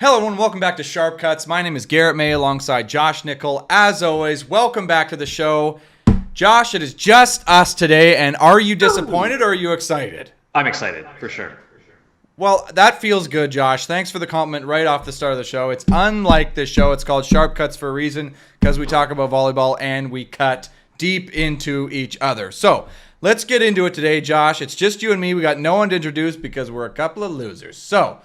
Hello everyone, welcome back to Sharp Cuts. My name is Garrett May alongside Josh Nickel. As always, welcome back to the show. Josh, it is just us today, and are you disappointed or are you excited? I'm excited, for sure. Well, that feels good, Josh. Thanks for the compliment right off the start of the show. It's unlike this show. It's called Sharp Cuts for a reason, because we talk about volleyball and we cut deep into each other. So, let's get into it today, Josh. It's just you and me. We got no one to introduce because we're a couple of losers. So,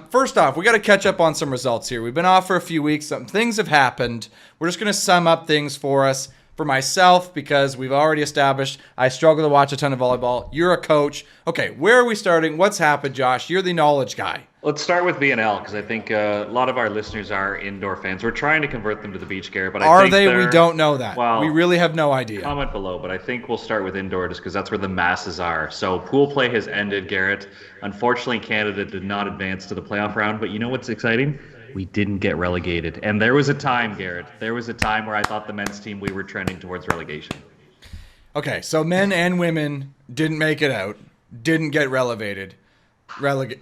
first off, we got to catch up on some results here. We've been off for a few weeks. Some things have happened. We're just going to sum up things for us. For myself, because we've already established I struggle to watch a ton of volleyball. You're a coach. Okay, where are we starting? What's happened, Josh? You're the knowledge guy. Let's start with BNL, because I think a lot of our listeners are indoor fans. We're trying to convert them to the beach, Garrett, but I think We don't know that. Well, we really have no idea. Comment below, but I think we'll start with indoor just because that's where the masses are. So pool play has ended, Garrett. Unfortunately, Canada did not advance to the playoff round, but you know what's exciting? We didn't get relegated. And there was a time, Garrett, there was a time where I thought the men's team, we were trending towards relegation. Okay, so men and women didn't make it out, didn't get relegated. Relegated.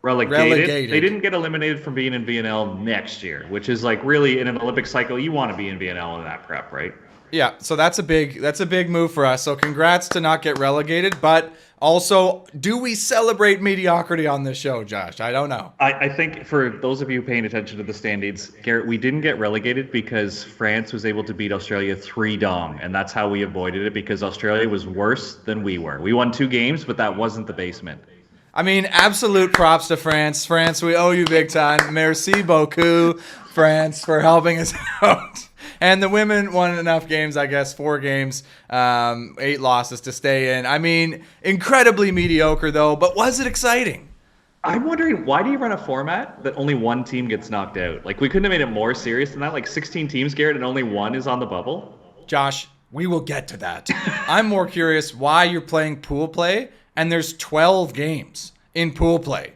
They didn't get eliminated from being in VNL next year, which is like really in an Olympic cycle, you want to be in VNL in that prep, right? Yeah, so that's a big move for us. So congrats to not get relegated, but also, do we celebrate mediocrity on this show, Josh? I don't know. I think for those of you paying attention to the standings, Garrett, we didn't get relegated because France was able to beat Australia 3-0, and that's how we avoided it, because Australia was worse than we were. We won 2 games, but that wasn't the basement. I mean, absolute props to France. France, we owe you big time. Merci beaucoup, France, for helping us out. And the women won enough games, I guess, 4 games, 8 losses to stay in. I mean, incredibly mediocre, though, but was it exciting? I'm wondering, why do you run a format that only one team gets knocked out? Like, we couldn't have made it more serious than that. Like, 16 teams, Garrett, and only one is on the bubble? Josh, we will get to that. I'm more curious why you're playing pool play, and there's 12 games in pool play.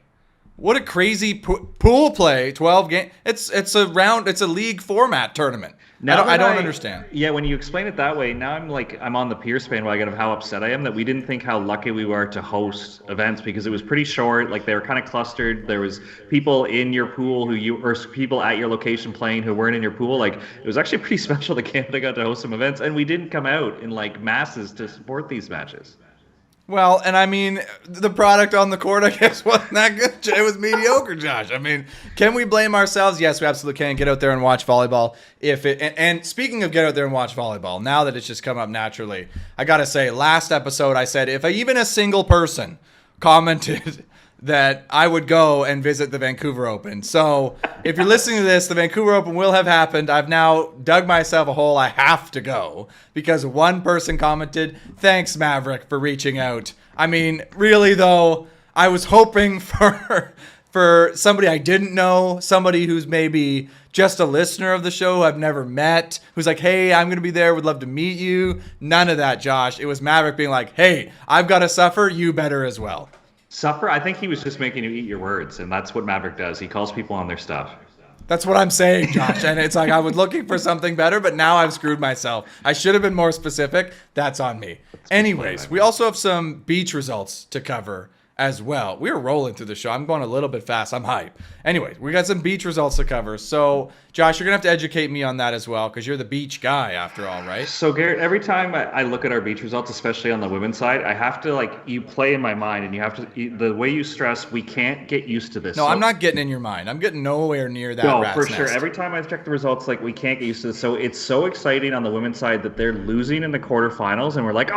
What a crazy pool play, 12 games. It's a league format tournament. I don't understand. Yeah, when you explain it that way, now I'm on the Pierce bandwagon of how upset I am that we didn't think how lucky we were to host events, because it was pretty short. Like, they were kind of clustered. There was people in your pool or people at your location playing who weren't in your pool. Like, it was actually pretty special that Canada got to host some events, and we didn't come out in like masses to support these matches. Well, and I mean, the product on the court, I guess, wasn't that good. It was mediocre, Josh. I mean, can we blame ourselves? Yes, we absolutely can. Get out there and watch volleyball. And speaking of get out there and watch volleyball, now that it's just come up naturally, I got to say, last episode I said, if even a single person commented that I would go and visit the Vancouver Open. So if you're listening to this, the Vancouver Open will have happened. I've now dug myself a hole. I have to go because one person commented, "Thanks, Maverick, for reaching out." I mean, really though, I was hoping for somebody I didn't know, somebody who's maybe just a listener of the show who I've never met, who's like, "Hey, I'm going to be there, would love to meet you." None of that, Josh. It was Maverick being like, "Hey, I've got to suffer, you better as well." Suffer? I think he was just making you eat your words, and that's what Maverick does. He calls people on their stuff. That's what I'm saying, Josh. And it's like I was looking for something better, but now I've screwed myself. I should have been more specific. That's on me. Anyways, we also have some beach results to cover as well. We were rolling through the show. I'm going a little bit fast. I'm hype. Anyway, we got some beach results to cover. So, Josh, you're going to have to educate me on that as well, because you're the beach guy after all, right? So, Garrett, every time I look at our beach results, especially on the women's side, I have to, you play in my mind, and you have to, the way you stress, we can't get used to this. No, I'm not getting in your mind. I'm getting nowhere near that rat's for nest. sure. Every time I check the results, we can't get used to this. So, it's so exciting on the women's side that they're losing in the quarterfinals, and we're like,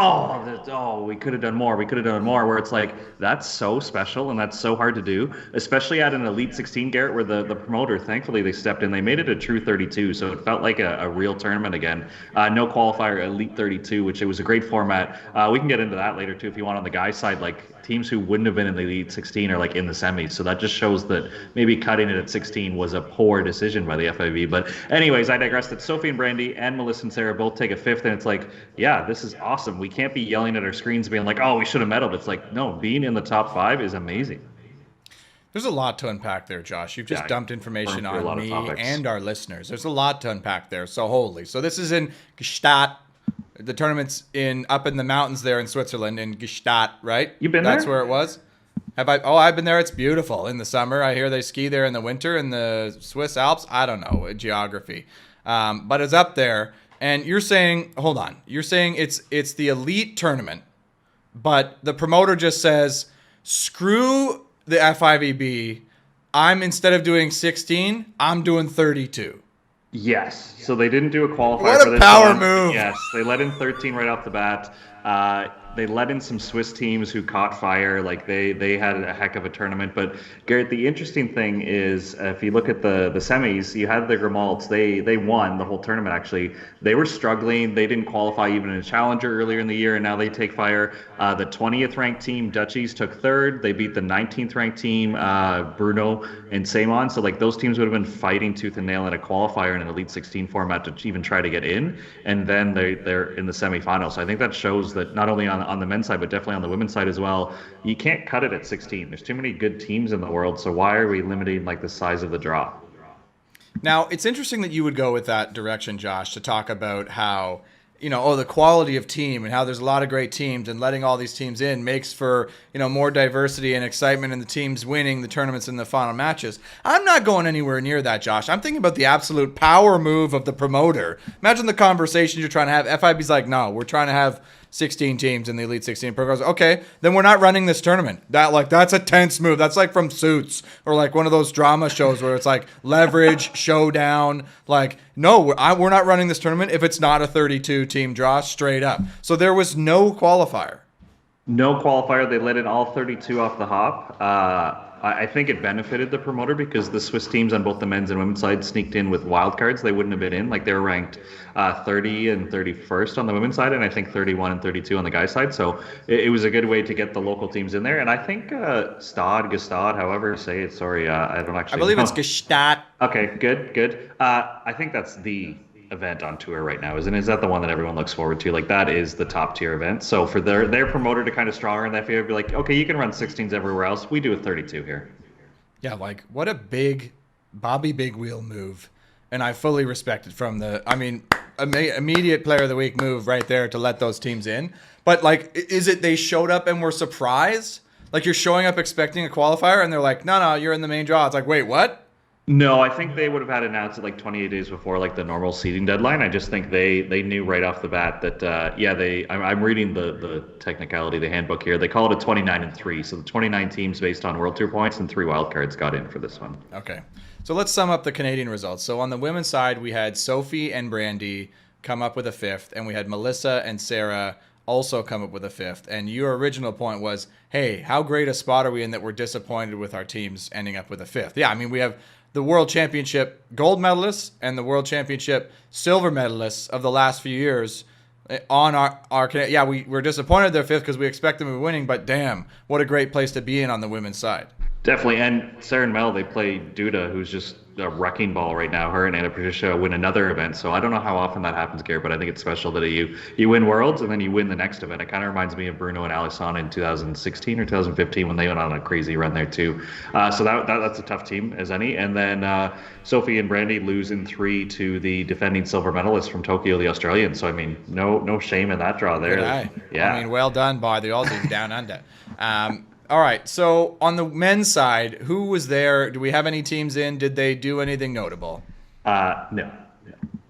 we could have done more. We could have done more, where it's like, that's so special, and that's so hard to do, especially at an Elite 16, Garrett, where the promoter, thankfully, they stepped in. They made it a true 32, so it felt like a real tournament again. No qualifier, Elite 32, which it was a great format. We can get into that later, too, if you want on the guys' side. Teams who wouldn't have been in the Elite 16 are, in the semis, so that just shows that maybe cutting it at 16 was a poor decision by the FIV. But anyways, I digress. That Sophie and Brandy and Melissa and Sarah both take a 5th, and it's like, yeah, this is awesome. We can't be yelling at our screens being like, oh, we should have medaled. It's like, no, being in the top 5 is amazing. There's a lot to unpack there, Josh. You've just dumped information on me and our listeners. There's a lot to unpack there. So holy. So this is in Gstaad. The tournament's up in the mountains there in Switzerland, in Gstaad, right? You been there? That's where it was? Have I? Oh, I've been there. It's beautiful in the summer. I hear they ski there in the winter in the Swiss Alps. I don't know geography, but it's up there. And you're saying, hold on, you're saying it's the elite tournament, but the promoter just says, screw the FIVB. I'm instead of doing 16, I'm doing 32. Yes. So they didn't do a qualifier What for a this power one. move. Yes, they let in 13 right off the bat. They let in some Swiss teams who caught fire. Like they had a heck of a tournament. But Garrett, the interesting thing is, if you look at the semis, you had the Grimalds. They won the whole tournament. Actually, they were struggling. They didn't qualify even in a challenger earlier in the year, and now they take fire. The 20th ranked team, Duchies, took third. They beat the 19th ranked team, Bruno and Samon. So like those teams would have been fighting tooth and nail in a qualifier in an Elite 16 format to even try to get in, and then they're in the semifinals. So I think that shows that not only on the men's side, but definitely on the women's side as well, you can't cut it at 16. There's too many good teams in the world, so why are we limiting like the size of the draw? Now, it's interesting that you would go with that direction, Josh, to talk about how, the quality of team and how there's a lot of great teams, and letting all these teams in makes for, more diversity and excitement in the teams winning the tournaments in the final matches. I'm not going anywhere near that, Josh. I'm thinking about the absolute power move of the promoter. Imagine the conversation you're trying to have. FIB's like, no, we're trying to have 16 teams in the Elite 16 programs. Okay, then we're not running this tournament. That's a tense move. That's like from Suits or like one of those drama shows where it's like leverage, showdown. Like, no, we're not running this tournament if it's not a 32 team draw, straight up. So there was no qualifier. No qualifier. They let in all 32 off the hop. I think it benefited the promoter because the Swiss teams on both the men's and women's side sneaked in with wild cards. They wouldn't have been in. Like they were ranked 30 and 31st on the women's side, and I think 31 and 32 on the guys' side. So it was a good way to get the local teams in there. And I think Gestad, however you say it. Sorry, I don't actually. I believe know. it's Gestad. Okay, good. I think that's the event on tour right now, isn't it? Is that the one that everyone looks forward to? Like that is the top tier event. So for their promoter to kind of stronger in that field, be like, okay, you can run 16s everywhere else. We do a 32 here. Yeah, like what a big Bobby Big Wheel move. And I fully respect it from immediate player of the week move right there to let those teams in. But like, is it they showed up and were surprised? Like you're showing up expecting a qualifier and they're like, no, you're in the main draw. It's like, wait, what? No, I think they would have had it announced like 28 days before like the normal seeding deadline. I just think they knew right off the bat that I'm reading the technicality, the handbook here. They call it a 29-3. So the 29 teams based on World Tour points and 3 wildcards got in for this one. Okay. So let's sum up the Canadian results. So on the women's side, we had Sophie and Brandy come up with a 5th, and we had Melissa and Sarah also come up with a 5th. And your original point was, hey, how great a spot are we in that we're disappointed with our teams ending up with a 5th? Yeah, I mean, we have the World Championship gold medalists and the World Championship silver medalists of the last few years on our we're disappointed they're 5th because we expect them to be winning, but damn, what a great place to be in on the women's side. Definitely, and Sarah and Mel, they play Duda, who's just a wrecking ball right now. Her and Anna Patricia win another event, so I don't know how often that happens, Garrett, but I think it's special that you win Worlds and then you win the next event. It kind of reminds me of Bruno and Alison in 2016 or 2015 when they went on a crazy run there too. So that's a tough team as any. And then Sophie and Brandy lose in 3 to the defending silver medalists from Tokyo, the Australians. So I mean, no shame in that draw there. Yeah, I mean, well done by the Aussies down under. All right, so on the men's side, who was there? Do we have any teams in? Did they do anything notable? No.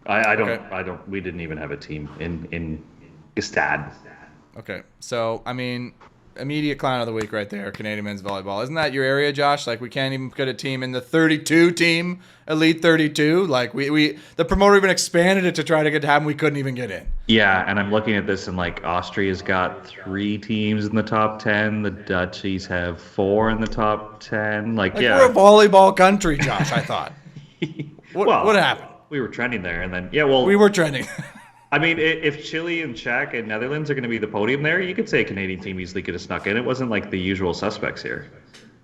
I don't. Okay. I don't. We didn't even have a team in Gestad. Okay, so I mean, immediate clown of the week right there, Canadian men's volleyball. Isn't that your area, Josh? Like we can't even put a team in the 32 team, Elite 32. Like we the promoter even expanded it to try to get to have them. We couldn't even get in. Yeah, and I'm looking at this and like Austria's got 3 teams in the top 10. The Dutchies have 4 in the top 10. Like yeah, we're a volleyball country, Josh. I thought. What happened? We were trending there, and then we were trending. I mean, if Chile and Czech and Netherlands are going to be the podium there, you could say a Canadian team easily could have snuck in. It wasn't like the usual suspects here.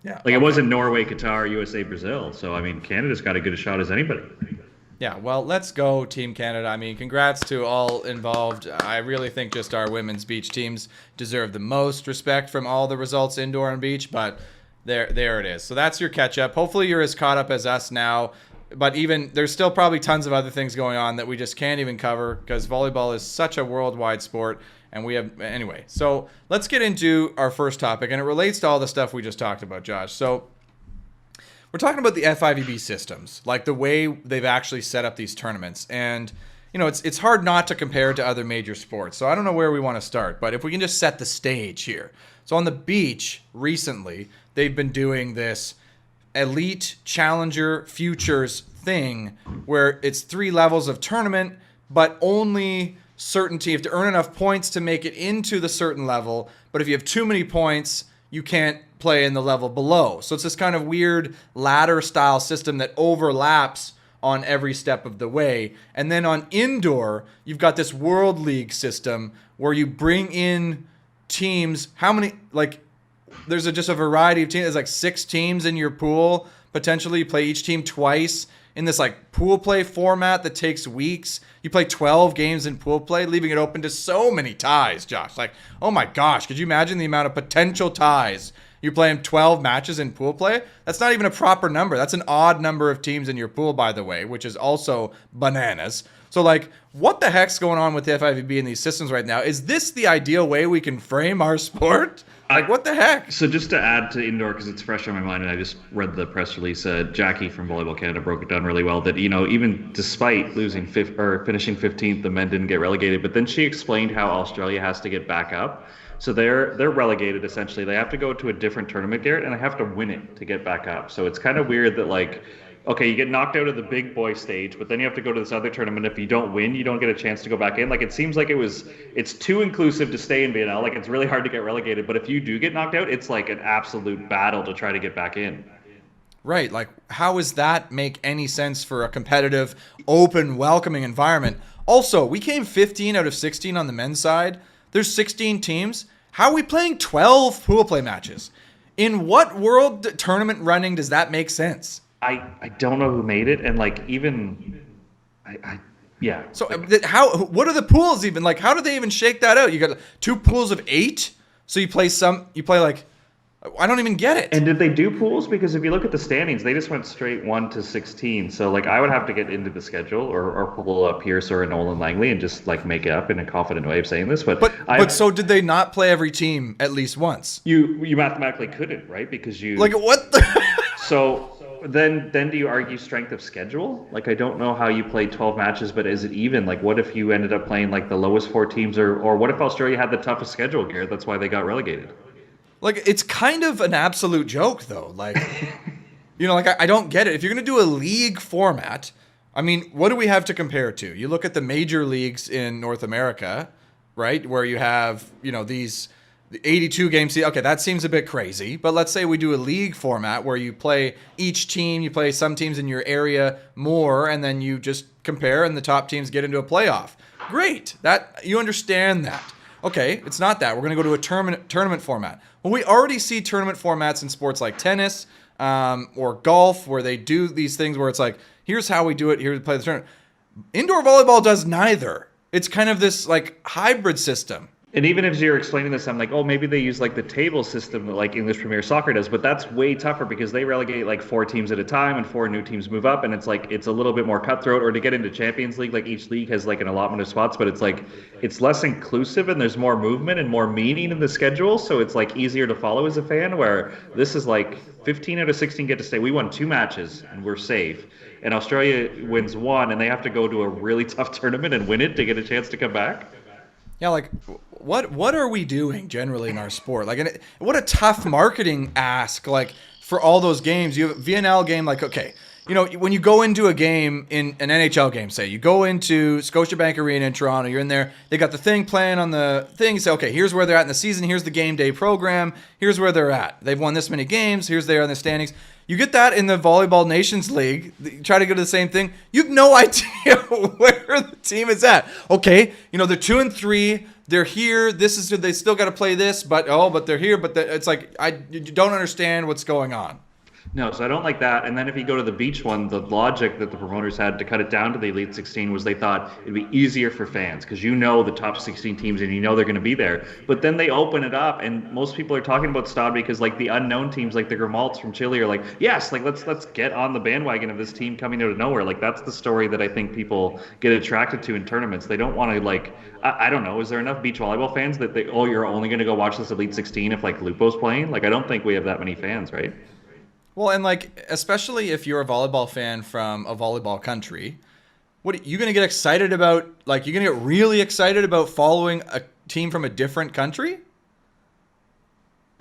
Yeah, like it wasn't Norway, Qatar, USA, Brazil. So I mean, Canada's got as good a shot as anybody. Yeah, well, let's go Team Canada. I mean, congrats to all involved. I really think just our women's beach teams deserve the most respect from all the results indoor and beach, but there it is. So that's your catch-up. Hopefully you're as caught up as us now, but even there's still probably tons of other things going on that we just can't even cover because volleyball is such a worldwide sport, And we have, anyway. So let's get into our first topic, and it relates to all the stuff we just talked about, Josh. So we're talking about the FIVB systems, like the way they've actually set up these tournaments. And, it's hard not to compare it to other major sports. So I don't know where we want to start, but if we can just set the stage here. So on the beach recently, they've been doing this elite challenger futures thing where it's 3 levels of tournament, but only certainty. You have to earn enough points to make it into the certain level, but if you have too many points, you can't play in the level below. So it's this kind of weird ladder style system that overlaps on every step of the way. And then on indoor, you've got this World League system where you bring in teams. How many, there's just a variety of teams. There's 6 teams in your pool. Potentially you play each team twice in this pool play format that takes weeks. You play 12 games in pool play, leaving it open to so many ties, Josh. Oh my gosh, could you imagine the amount of potential ties? You're playing 12 matches in pool play? That's not even a proper number. That's an odd number of teams in your pool, by the way, which is also bananas. So, what the heck's going on with the FIVB in these systems right now? Is this the ideal way we can frame our sport? What the heck? So just to add to indoor, because it's fresh on my mind, and I just read the press release, Jackie from Volleyball Canada broke it down really well, that, even despite losing finishing 15th, the men didn't get relegated. But then she explained how Australia has to get back up. So they're relegated, essentially. They have to go to a different tournament, Garrett, and they have to win it to get back up. So it's kind of weird that, okay, you get knocked out of the big boy stage, but then you have to go to this other tournament. If you don't win, you don't get a chance to go back in. It seems like it's too inclusive to stay in BNL. It's really hard to get relegated. But if you do get knocked out, it's an absolute battle to try to get back in. Right. How does that make any sense for a competitive, open, welcoming environment? Also, we came 15 out of 16 on the men's side. There's 16 teams. How are we playing 12 pool play matches? In what world tournament running does that make sense? I don't know who made it, and yeah. So what are the pools even? How do they even shake that out? You got 2 pools of 8, so you play I don't even get it. And did they do pools? Because if you look at the standings, they just went straight 1 to 16. So I would have to get into the schedule or pull up Pierce or Nolan Langley and just make it up in a confident way of saying this. But so did they not play every team at least once? You mathematically couldn't, right? Because you what the So then do you argue strength of schedule? I don't know how you played 12 matches, but is it even? What if you ended up playing the lowest 4 teams, or what if Australia had the toughest schedule, Garrett? That's why they got relegated. It's kind of an absolute joke, though. I don't get it. If you're going to do a league format, what do we have to compare it to? You look at the major leagues in North America, right, where you have, these 82 games. Okay, that seems a bit crazy. But let's say we do a league format where you play each team, you play some teams in your area more, and then you just compare, and the top teams get into a playoff. Great. You understand that. Okay, it's not that. We're going to go to a tournament format. Well, we already see tournament formats in sports like tennis or golf where they do these things where it's here's how we do it, here we play the tournament. Indoor volleyball does neither. It's kind of this hybrid system. And even as you're explaining this, I'm maybe they use the table system that English Premier Soccer does, but that's way tougher because they relegate 4 teams at a time and 4 new teams move up, and it's it's a little bit more cutthroat. Or to get into Champions League, each league has an allotment of spots, but it's less inclusive and there's more movement and more meaning in the schedule, so it's easier to follow as a fan. Where this is 15 out of 16 get to stay. We won 2 matches and we're safe, and Australia wins 1, and they have to go to a really tough tournament and win it to get a chance to come back. Yeah, what are we doing generally in our sport? What a tough marketing ask. For all those games, you have a VNL game. Okay, when you go into a game in an NHL game, say you go into Scotiabank Arena in Toronto, you're in there. They got the thing playing on the thing. You say, okay, here's where they're at in the season. Here's the game day program. Here's where they're at. They've won this many games. Here's they are in the standings. You get that in the Volleyball Nations League. You try to go to the same thing. You have no idea where the team is at. Okay, they're 2 and 3. They're here. They still got to play this, but they're here. But it's you don't understand what's going on. No, so I don't like that. And then if you go to the beach one, the logic that the promoters had to cut it down to the Elite 16 was they thought it'd be easier for fans because you know the top 16 teams and you know they're going to be there. But then they open it up, and most people are talking about Stade because like the unknown teams, like the Grimalds from Chile, are like, yes, like let's get on the bandwagon of this team coming out of nowhere. Like that's the story that I think people get attracted to in tournaments. They don't want to like, I don't know, is there enough beach volleyball fans that you're only going to go watch this Elite 16 if like Lupo's playing? Like I don't think we have that many fans, right? Well, and like, especially if you're a volleyball fan from a volleyball country, what are you going to get excited about? Like, you're going to get really excited about following a team from a different country?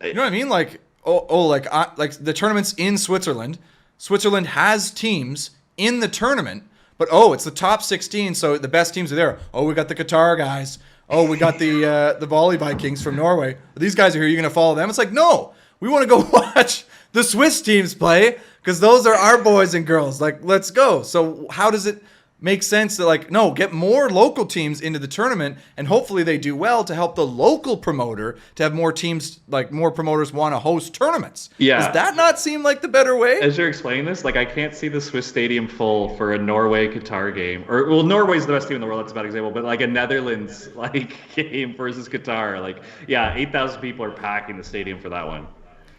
You know what I mean? Like, like the tournament's in Switzerland. Switzerland has teams in the tournament, but it's the top 16, so the best teams are there. Oh, we got the Qatar guys. Oh, we got the Volley Vikings from Norway. These guys are here. You're going to follow them? It's like, no, we want to go watch the Swiss teams play because those are our boys and girls. Like, let's go. So how does it make sense to like, no, get more local teams into the tournament and hopefully they do well to help the local promoter to have more teams, like more promoters want to host tournaments. Yeah. Does that not seem like the better way? As you're explaining this, like I can't see the Swiss stadium full for a Norway-Qatar game. Or well, Norway's the best team in the world, that's a bad example, but like a Netherlands like game versus Qatar. Like, yeah, 8,000 people are packing the stadium for that one.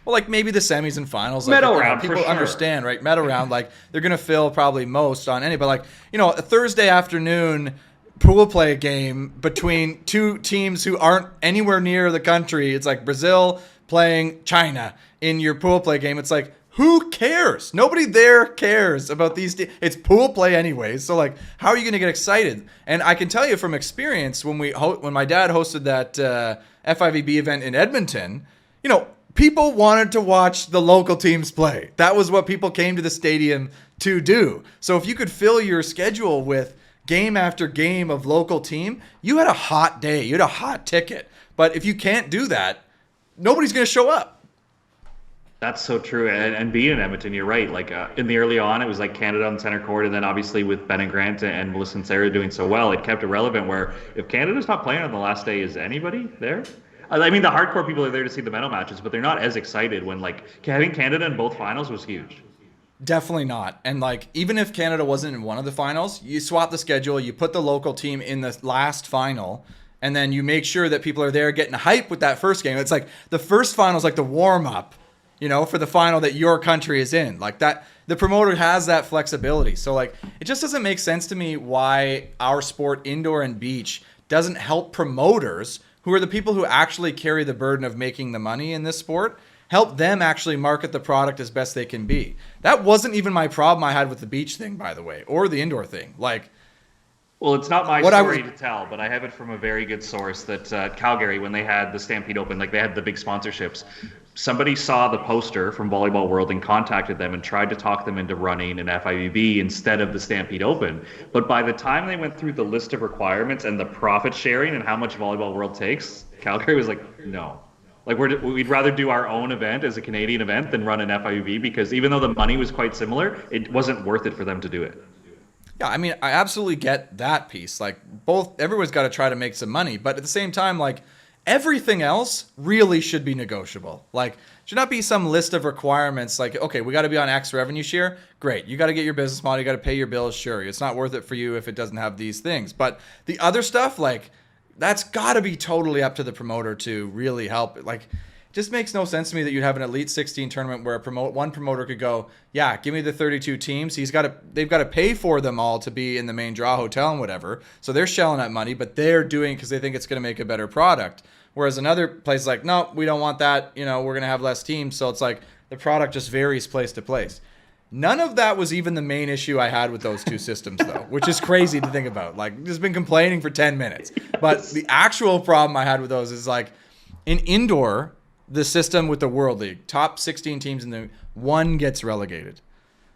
Well, like maybe the semis and finals. Like, Medal round, people for sure. understand, right? Medal round, like they're going to fill probably most on any. But like, a Thursday afternoon pool play game between two teams who aren't anywhere near the country. It's like Brazil playing China in your pool play game. It's like, who cares? Nobody there cares about these. It's pool play anyways. So like, how are you going to get excited? And I can tell you from experience, when my dad hosted that FIVB event in Edmonton, people wanted to watch the local teams play. That was what people came to the stadium to do. So if you could fill your schedule with game after game of local team, you had a hot day. You had a hot ticket. But if you can't do that, nobody's going to show up. That's so true. And being in Edmonton, you're right. Like in the early on, it was like Canada on the center court. And then obviously with Ben and Grant and Melissa and Sarah doing so well, it kept it relevant where if Canada's not playing on the last day, is anybody there? I mean, the hardcore people are there to see the medal matches, but they're not as excited when, like, having Canada in both finals was huge. Definitely not. And, like, even if Canada wasn't in one of the finals, you swap the schedule, you put the local team in the last final, and then you make sure that people are there getting hype with that first game. It's like the first final is like the warm-up, for the final that your country is in. Like, that, the promoter has that flexibility. So, like, it just doesn't make sense to me why our sport, indoor and beach, doesn't help promoters who are the people who actually carry the burden of making the money in this sport, help them actually market the product as best they can be. That wasn't even my problem I had with the beach thing, by the way, or the indoor thing. Like, well, it's not my story to tell, but I have it from a very good source that Calgary, when they had the Stampede Open, like they had the big sponsorships, somebody saw the poster from Volleyball World and contacted them and tried to talk them into running an FIVB instead of the Stampede Open. But by the time they went through the list of requirements and the profit sharing and how much Volleyball World takes, Calgary was like, no. Like we'd rather do our own event as a Canadian event than run an FIVB because even though the money was quite similar, it wasn't worth it for them to do it. Yeah, I mean, I absolutely get that piece. Like, everyone's got to try to make some money, but at the same time, like, everything else really should be negotiable. Like, should not be some list of requirements like, okay, we got to be on X revenue share. Great. You got to get your business model. You got to pay your bills. Sure. It's not worth it for you if it doesn't have these things. But the other stuff, like, that's got to be totally up to the promoter to really help. Like, it just makes no sense to me that you'd have an Elite 16 tournament where one promoter could go, yeah, give me the 32 teams. They've got to pay for them all to be in the main draw hotel and whatever. So they're shelling out money, but they're doing it because they think it's going to make a better product. Whereas another place is like, no, we don't want that. We're going to have less teams. So it's like the product just varies place to place. None of that was even the main issue I had with those two systems, though, which is crazy to think about. Like, just been complaining for 10 minutes. Yes. But the actual problem I had with those is like in indoor, the system with the World League, top 16 teams in the one gets relegated.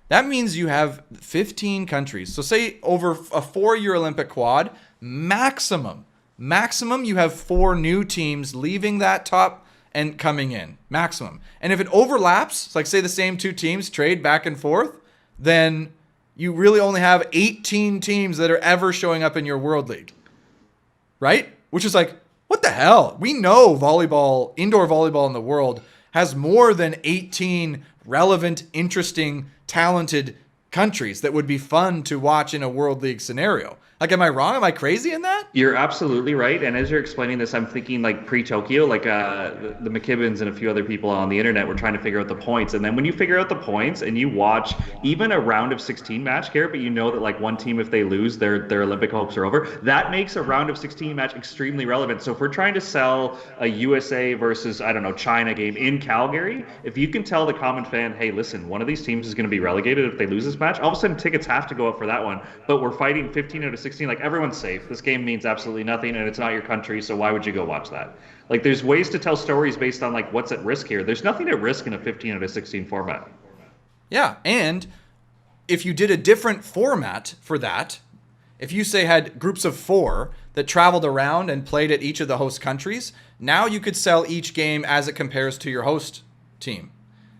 That means you have 15 countries. So say over a 4-year Olympic quad, maximum, you have 4 new teams leaving that top and coming in, maximum. And if it overlaps, like say the same 2 teams trade back and forth, then you really only have 18 teams that are ever showing up in your World League, right? Which is like, what the hell? We know indoor volleyball in the world has more than 18 relevant, interesting, talented countries that would be fun to watch in a World League scenario. Like, am I wrong? Am I crazy in that? You're absolutely right. And as you're explaining this, I'm thinking like pre-Tokyo, like the McKibbins and a few other people on the internet were trying to figure out the points. And then when you figure out the points and you watch even a round of 16 match, Garrett, but you know that like one team, if they lose, their Olympic hopes are over. That makes a round of 16 match extremely relevant. So if we're trying to sell a USA versus, I don't know, China game in Calgary, if you can tell the common fan, hey, listen, one of these teams is going to be relegated if they lose this match, all of a sudden tickets have to go up for that one. But we're fighting 15 out of 16, like everyone's safe. This game means absolutely nothing and it's not your country, so why would you go watch that? Like there's ways to tell stories based on like what's at risk here. There's nothing at risk in a 15 out of 16 format. Yeah, and if you did a different format for that, if you say had groups of 4 that traveled around and played at each of the host countries, now you could sell each game as it compares to your host team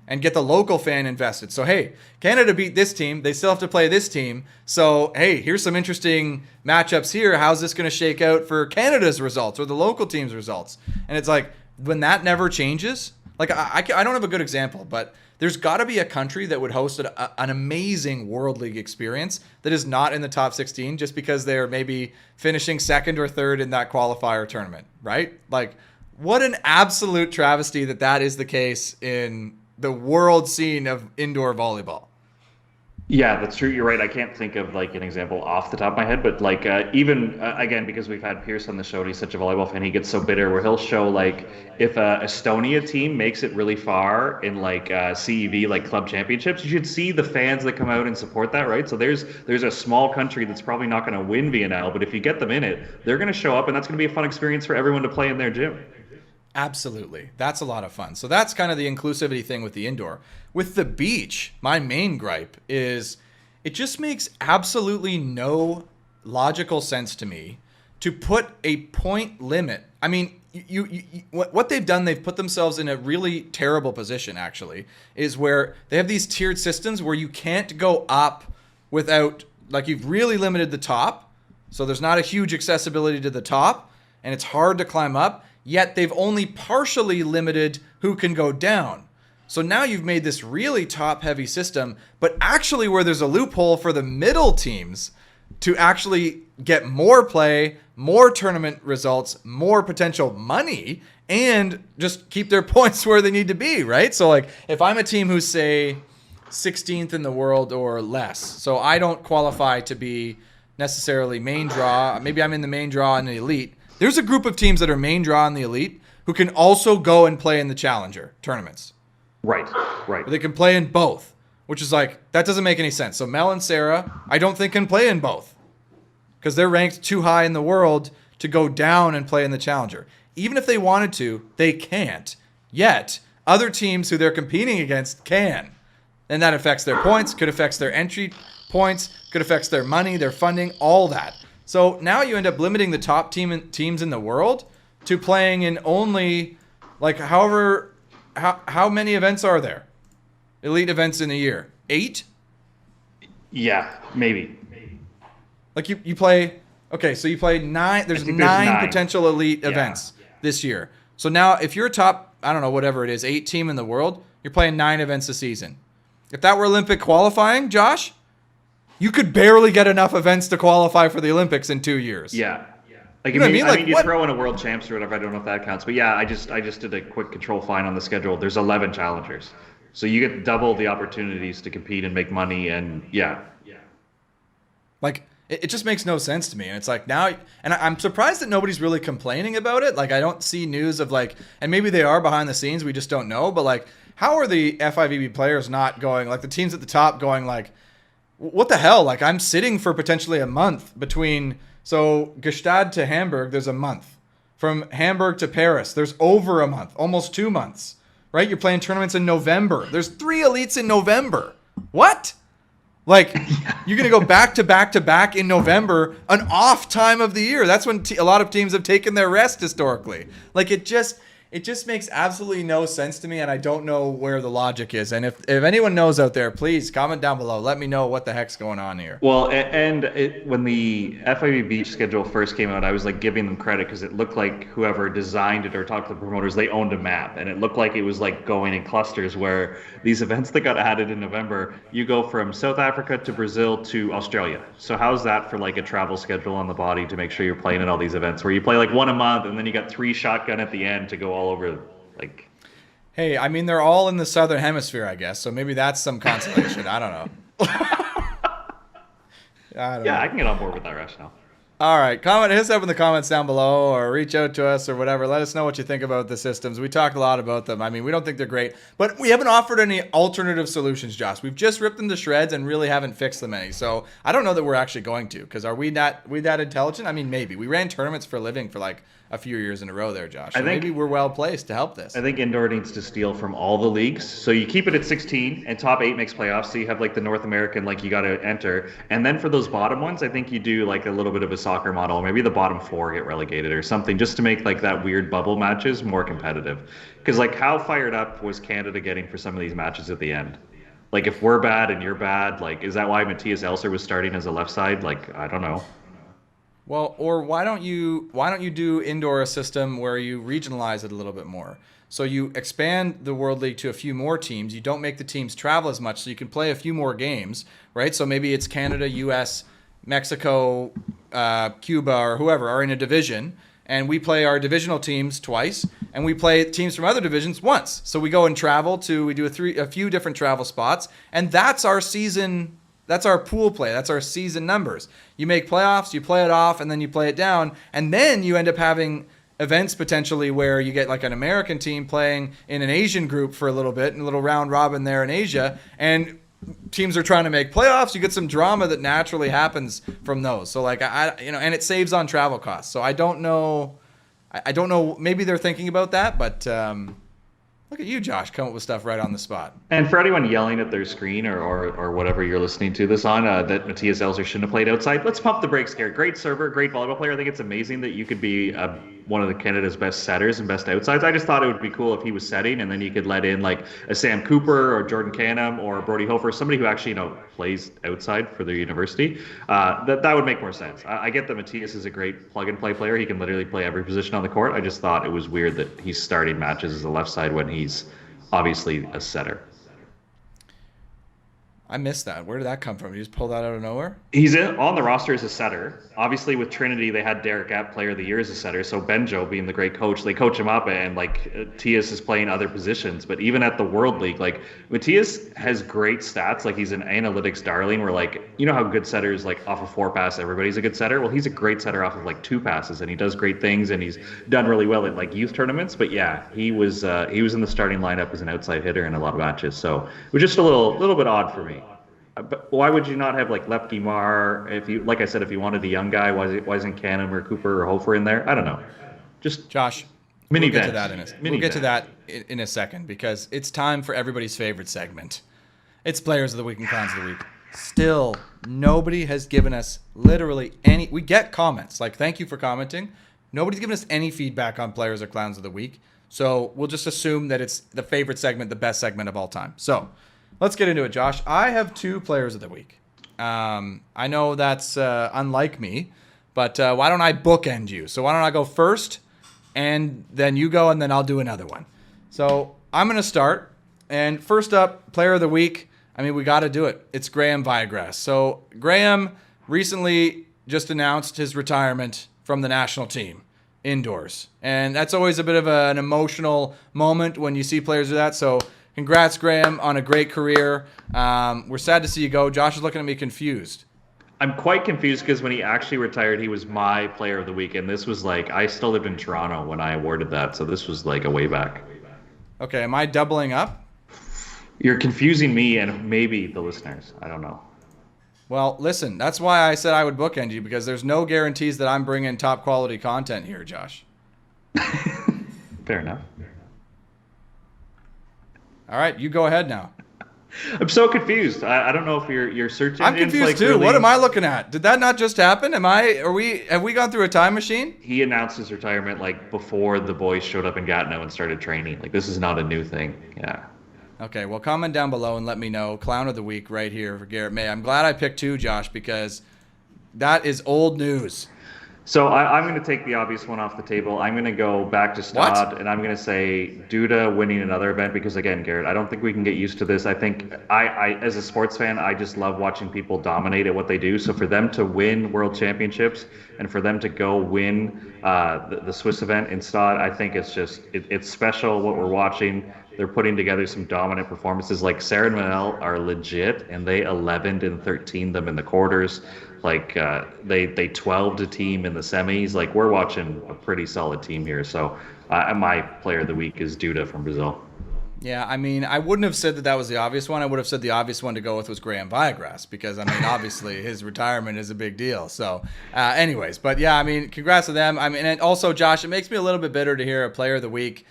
and get the local fan invested. So, hey, Canada beat this team. They still have to play this team. So, hey, here's some interesting matchups here. How's this going to shake out for Canada's results or the local team's results? And it's like, when that never changes, like I don't have a good example, but there's got to be a country that would host an amazing World League experience that is not in the top 16 just because they're maybe finishing second or third in that qualifier tournament, right? Like, what an absolute travesty that is the case in the world scene of indoor volleyball. Yeah, that's true. You're right. I can't think of like an example off the top of my head, but like even again, because we've had Pierce on the show and he's such a volleyball fan, he gets so bitter where he'll show like if a Estonia team makes it really far in like CEV, like club championships, you should see the fans that come out and support that, right? So there's a small country that's probably not going to win VNL, but if you get them in it, they're going to show up and that's going to be a fun experience for everyone to play in their gym. Absolutely. That's a lot of fun. So that's kind of the inclusivity thing with the indoor. With the beach, my main gripe is it just makes absolutely no logical sense to me to put a point limit. I mean, what they've done, they've put themselves in a really terrible position, actually, is where they have these tiered systems where you can't go up without, like, you've really limited the top. So there's not a huge accessibility to the top, and it's hard to climb up. Yet they've only partially limited who can go down. So now you've made this really top-heavy system, but actually where there's a loophole for the middle teams to actually get more play, more tournament results, more potential money, and just keep their points where they need to be, right? So like if I'm a team who's, say, 16th in the world or less, so I don't qualify to be necessarily main draw, maybe I'm in the main draw in the elite, there's a group of teams that are main draw in the elite who can also go and play in the challenger tournaments. Right. They can play in both, which is like, that doesn't make any sense. So Mel and Sarah, I don't think can play in both because they're ranked too high in the world to go down and play in the challenger. Even if they wanted to, they can't. Yet, other teams who they're competing against can. And that affects their points, could affect their entry points, could affect their money, their funding, all that. So now you end up limiting the top teams in the world to playing in only, like, how many events are there? Elite events in a year? 8? Yeah, maybe. Like you play, okay, so you play 9, there's 9 potential elite events this year. So now if you're a top, I don't know, whatever it is, 8 team in the world, you're playing 9 events a season. If that were Olympic qualifying, Josh, you could barely get enough events to qualify for the Olympics in 2 years. Yeah. Like, you know what I mean? Like, you throw in a world champs or whatever. I don't know if that counts, but yeah, I just did a quick control find on the schedule. There's 11 challengers, so you get double the opportunities to compete and make money. And like it just makes no sense to me. And it's like now, and I'm surprised that nobody's really complaining about it. Like I don't see news of like, and maybe they are behind the scenes, we just don't know. But like, how are the FIVB players not going? Like the teams at the top going like, what the hell? Like I'm sitting for potentially a month between. So Gstaad to Hamburg, there's a month. From Hamburg to Paris, there's over a month, almost 2 months, right? You're playing tournaments in November. There's 3 elites in November. What? Like, you're going to go back to back to back in November, an off time of the year. That's when a lot of teams have taken their rest historically. Like, it It just makes absolutely no sense to me, and I don't know where the logic is. And if anyone knows out there, please comment down below. Let me know what the heck's going on here. Well, when the FIV Beach schedule first came out, I was like giving them credit because it looked like whoever designed it or talked to the promoters, they owned a map, and it looked like it was like going in clusters where these events that got added in November, you go from South Africa to Brazil to Australia. So how's that for like a travel schedule on the body to make sure you're playing at all these events where you play like one a month and then you got 3 shotgun at the end to go all over like. Hey, I mean, they're all in the southern hemisphere, I guess, so maybe that's some consolation. I don't know. I can get on board with that rationale. All right, hit us up in the comments down below or reach out to us or whatever. Let us know what you think about the systems. We talked a lot about them. I mean, we don't think they're great, but we haven't offered any alternative solutions, Josh. We've just ripped them to shreds and really haven't fixed them any. So I don't know that we're actually going to, because are we that intelligent? I mean, maybe. We ran tournaments for a living for like a few years in a row there, Josh. So maybe we're well placed to help this. I think indoor needs to steal from all the leagues. So you keep it at 16 and top 8 makes playoffs. So you have like the North American, like you got to enter. And then for those bottom ones, I think you do like a little bit of a soccer model. Maybe the bottom 4 get relegated or something just to make like that weird bubble matches more competitive. Because like how fired up was Canada getting for some of these matches at the end? Like if we're bad and you're bad, like is that why Matthias Elser was starting as a left side? Like, I don't know. Well, or why don't you do indoor a system where you regionalize it a little bit more? So you expand the World League to a few more teams. You don't make the teams travel as much, so you can play a few more games, right? So maybe it's Canada, US, Mexico, Cuba, or whoever are in a division, and we play our divisional teams twice, and we play teams from other divisions once. So we go and we do a few different travel spots, and that's our season. That's our pool play. That's our season numbers. You make playoffs, you play it off, and then you play it down. And then you end up having events potentially where you get like an American team playing in an Asian group for a little bit, and a little round robin there in Asia. And teams are trying to make playoffs. You get some drama that naturally happens from those. So like, and it saves on travel costs. So I don't know. I don't know. Maybe they're thinking about that, but look at you, Josh, come up with stuff right on the spot. And for anyone yelling at their screen or whatever you're listening to this on, that Matthias Elser shouldn't have played outside, let's pump the brakes here. Great server, great volleyball player. I think it's amazing that you could be one of the Canada's best setters and best outsides. I just thought it would be cool if he was setting, and then you could let in like a Sam Cooper or Jordan Canham or Brody Hofer, somebody who actually plays outside for their university. That would make more sense. I get that Matthias is a great plug-and-play player. He can literally play every position on the court. I just thought it was weird that he's starting matches as a left side when he's obviously a setter. I missed that. Where did that come from? You just pulled that out of nowhere? He's on the roster as a setter. Obviously, with Trinity, they had Derek App Player of the Year as a setter. So Benjo, being the great coach, they coach him up, and like Matthias is playing other positions. But even at the World League, like Matthias has great stats. Like he's an analytics darling. Where like how good setters like off of 4 passes, everybody's a good setter. Well, he's a great setter off of like 2 passes, and he does great things, and he's done really well at like youth tournaments. But yeah, he was in the starting lineup as an outside hitter in a lot of matches. So it was just a little bit odd for me. But why would you not have like Lepke Mar? If you, like I said, if you wanted a young guy, why isn't Canham or Cooper or Hofer in there? I don't know. Just Josh, we'll get to that in a second, because it's time for everybody's favorite segment. It's Players of the Week and Clowns of the Week. Still, nobody has given us literally any. We get comments like, "Thank you for commenting." Nobody's given us any feedback on Players or Clowns of the Week, so we'll just assume that it's the favorite segment, the best segment of all time. So. Let's get into it, Josh. I have 2 Players of the Week. I know that's unlike me, but why don't I bookend you? So why don't I go first, and then you go, and then I'll do another one. So I'm going to start. And first up, Player of the Week. I mean, we got to do it. It's Graham Biograss. So Graham recently just announced his retirement from the national team indoors. And that's always a bit of an emotional moment when you see players do that. So congrats, Graham, on a great career. We're sad to see you go. Josh is looking at me confused. I'm quite confused because when he actually retired, he was my Player of the Week. And this was like, I still lived in Toronto when I awarded that. So this was like a way back. Okay, am I doubling up? You're confusing me and maybe the listeners. I don't know. Well, listen, that's why I said I would bookend you, because there's no guarantees that I'm bringing top quality content here, Josh. Fair enough. All right, you go ahead now. I'm so confused. I don't know if your search I'm engine's confused like too. really. What am I looking at? Did that not just happen? Have we gone through a time machine? He announced his retirement like before the boys showed up in Gatineau and started training. Like this is not a new thing. Yeah. Okay, well, comment down below and let me know. Clown of the week right here for Garrett May. I'm glad I picked two, Josh, because that is old news. So I'm going to take the obvious one off the table. I'm going to go back to Stad, What? and I'm going to say Duda winning another event because, again, Garrett, I don't think we can get used to this. I think as a sports fan, I just love watching people dominate at what they do. So for them to win world championships and for them to go win the Swiss event in Stad, I think it's special what we're watching. They're putting together some dominant performances. Like Sarah and Manel are legit, and they 11'd and 13 them in the quarters. Like they 12'd a team in the semis. Like we're watching a pretty solid team here. So my player of the week is Duda from Brazil. Yeah, I mean, I wouldn't have said that was the obvious one. I would have said the obvious one to go with was Graham Biograss because, I mean, obviously his retirement is a big deal. So, anyways, but yeah, I mean, congrats to them. I mean, and also, Josh, it makes me a little bit bitter to hear a player of the week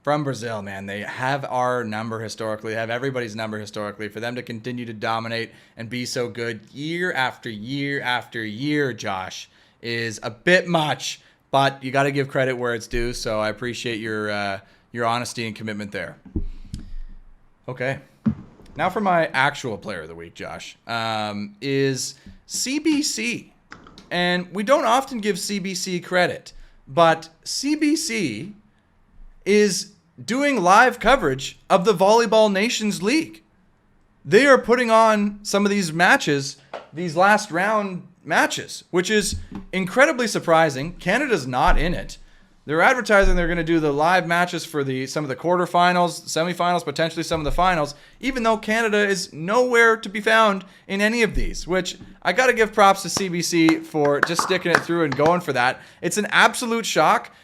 from Brazil, man. They have our number historically, they have everybody's number historically. For them to continue to dominate and be so good year after year after year, Josh, is a bit much, but you got to give credit where it's due. So I appreciate your honesty and commitment there. Okay. Now for my actual player of the week, Josh, is CBC. And we don't often give CBC credit, but CBC is doing live coverage of the Volleyball Nations League. They are putting on some of these matches, these last round matches, which is incredibly surprising. Canada's not in it. They're advertising they're going to do the live matches for some of the quarterfinals, semifinals, potentially some of the finals, even though Canada is nowhere to be found in any of these, which I got to give props to CBC for just sticking it through and going for that. It's an absolute shock.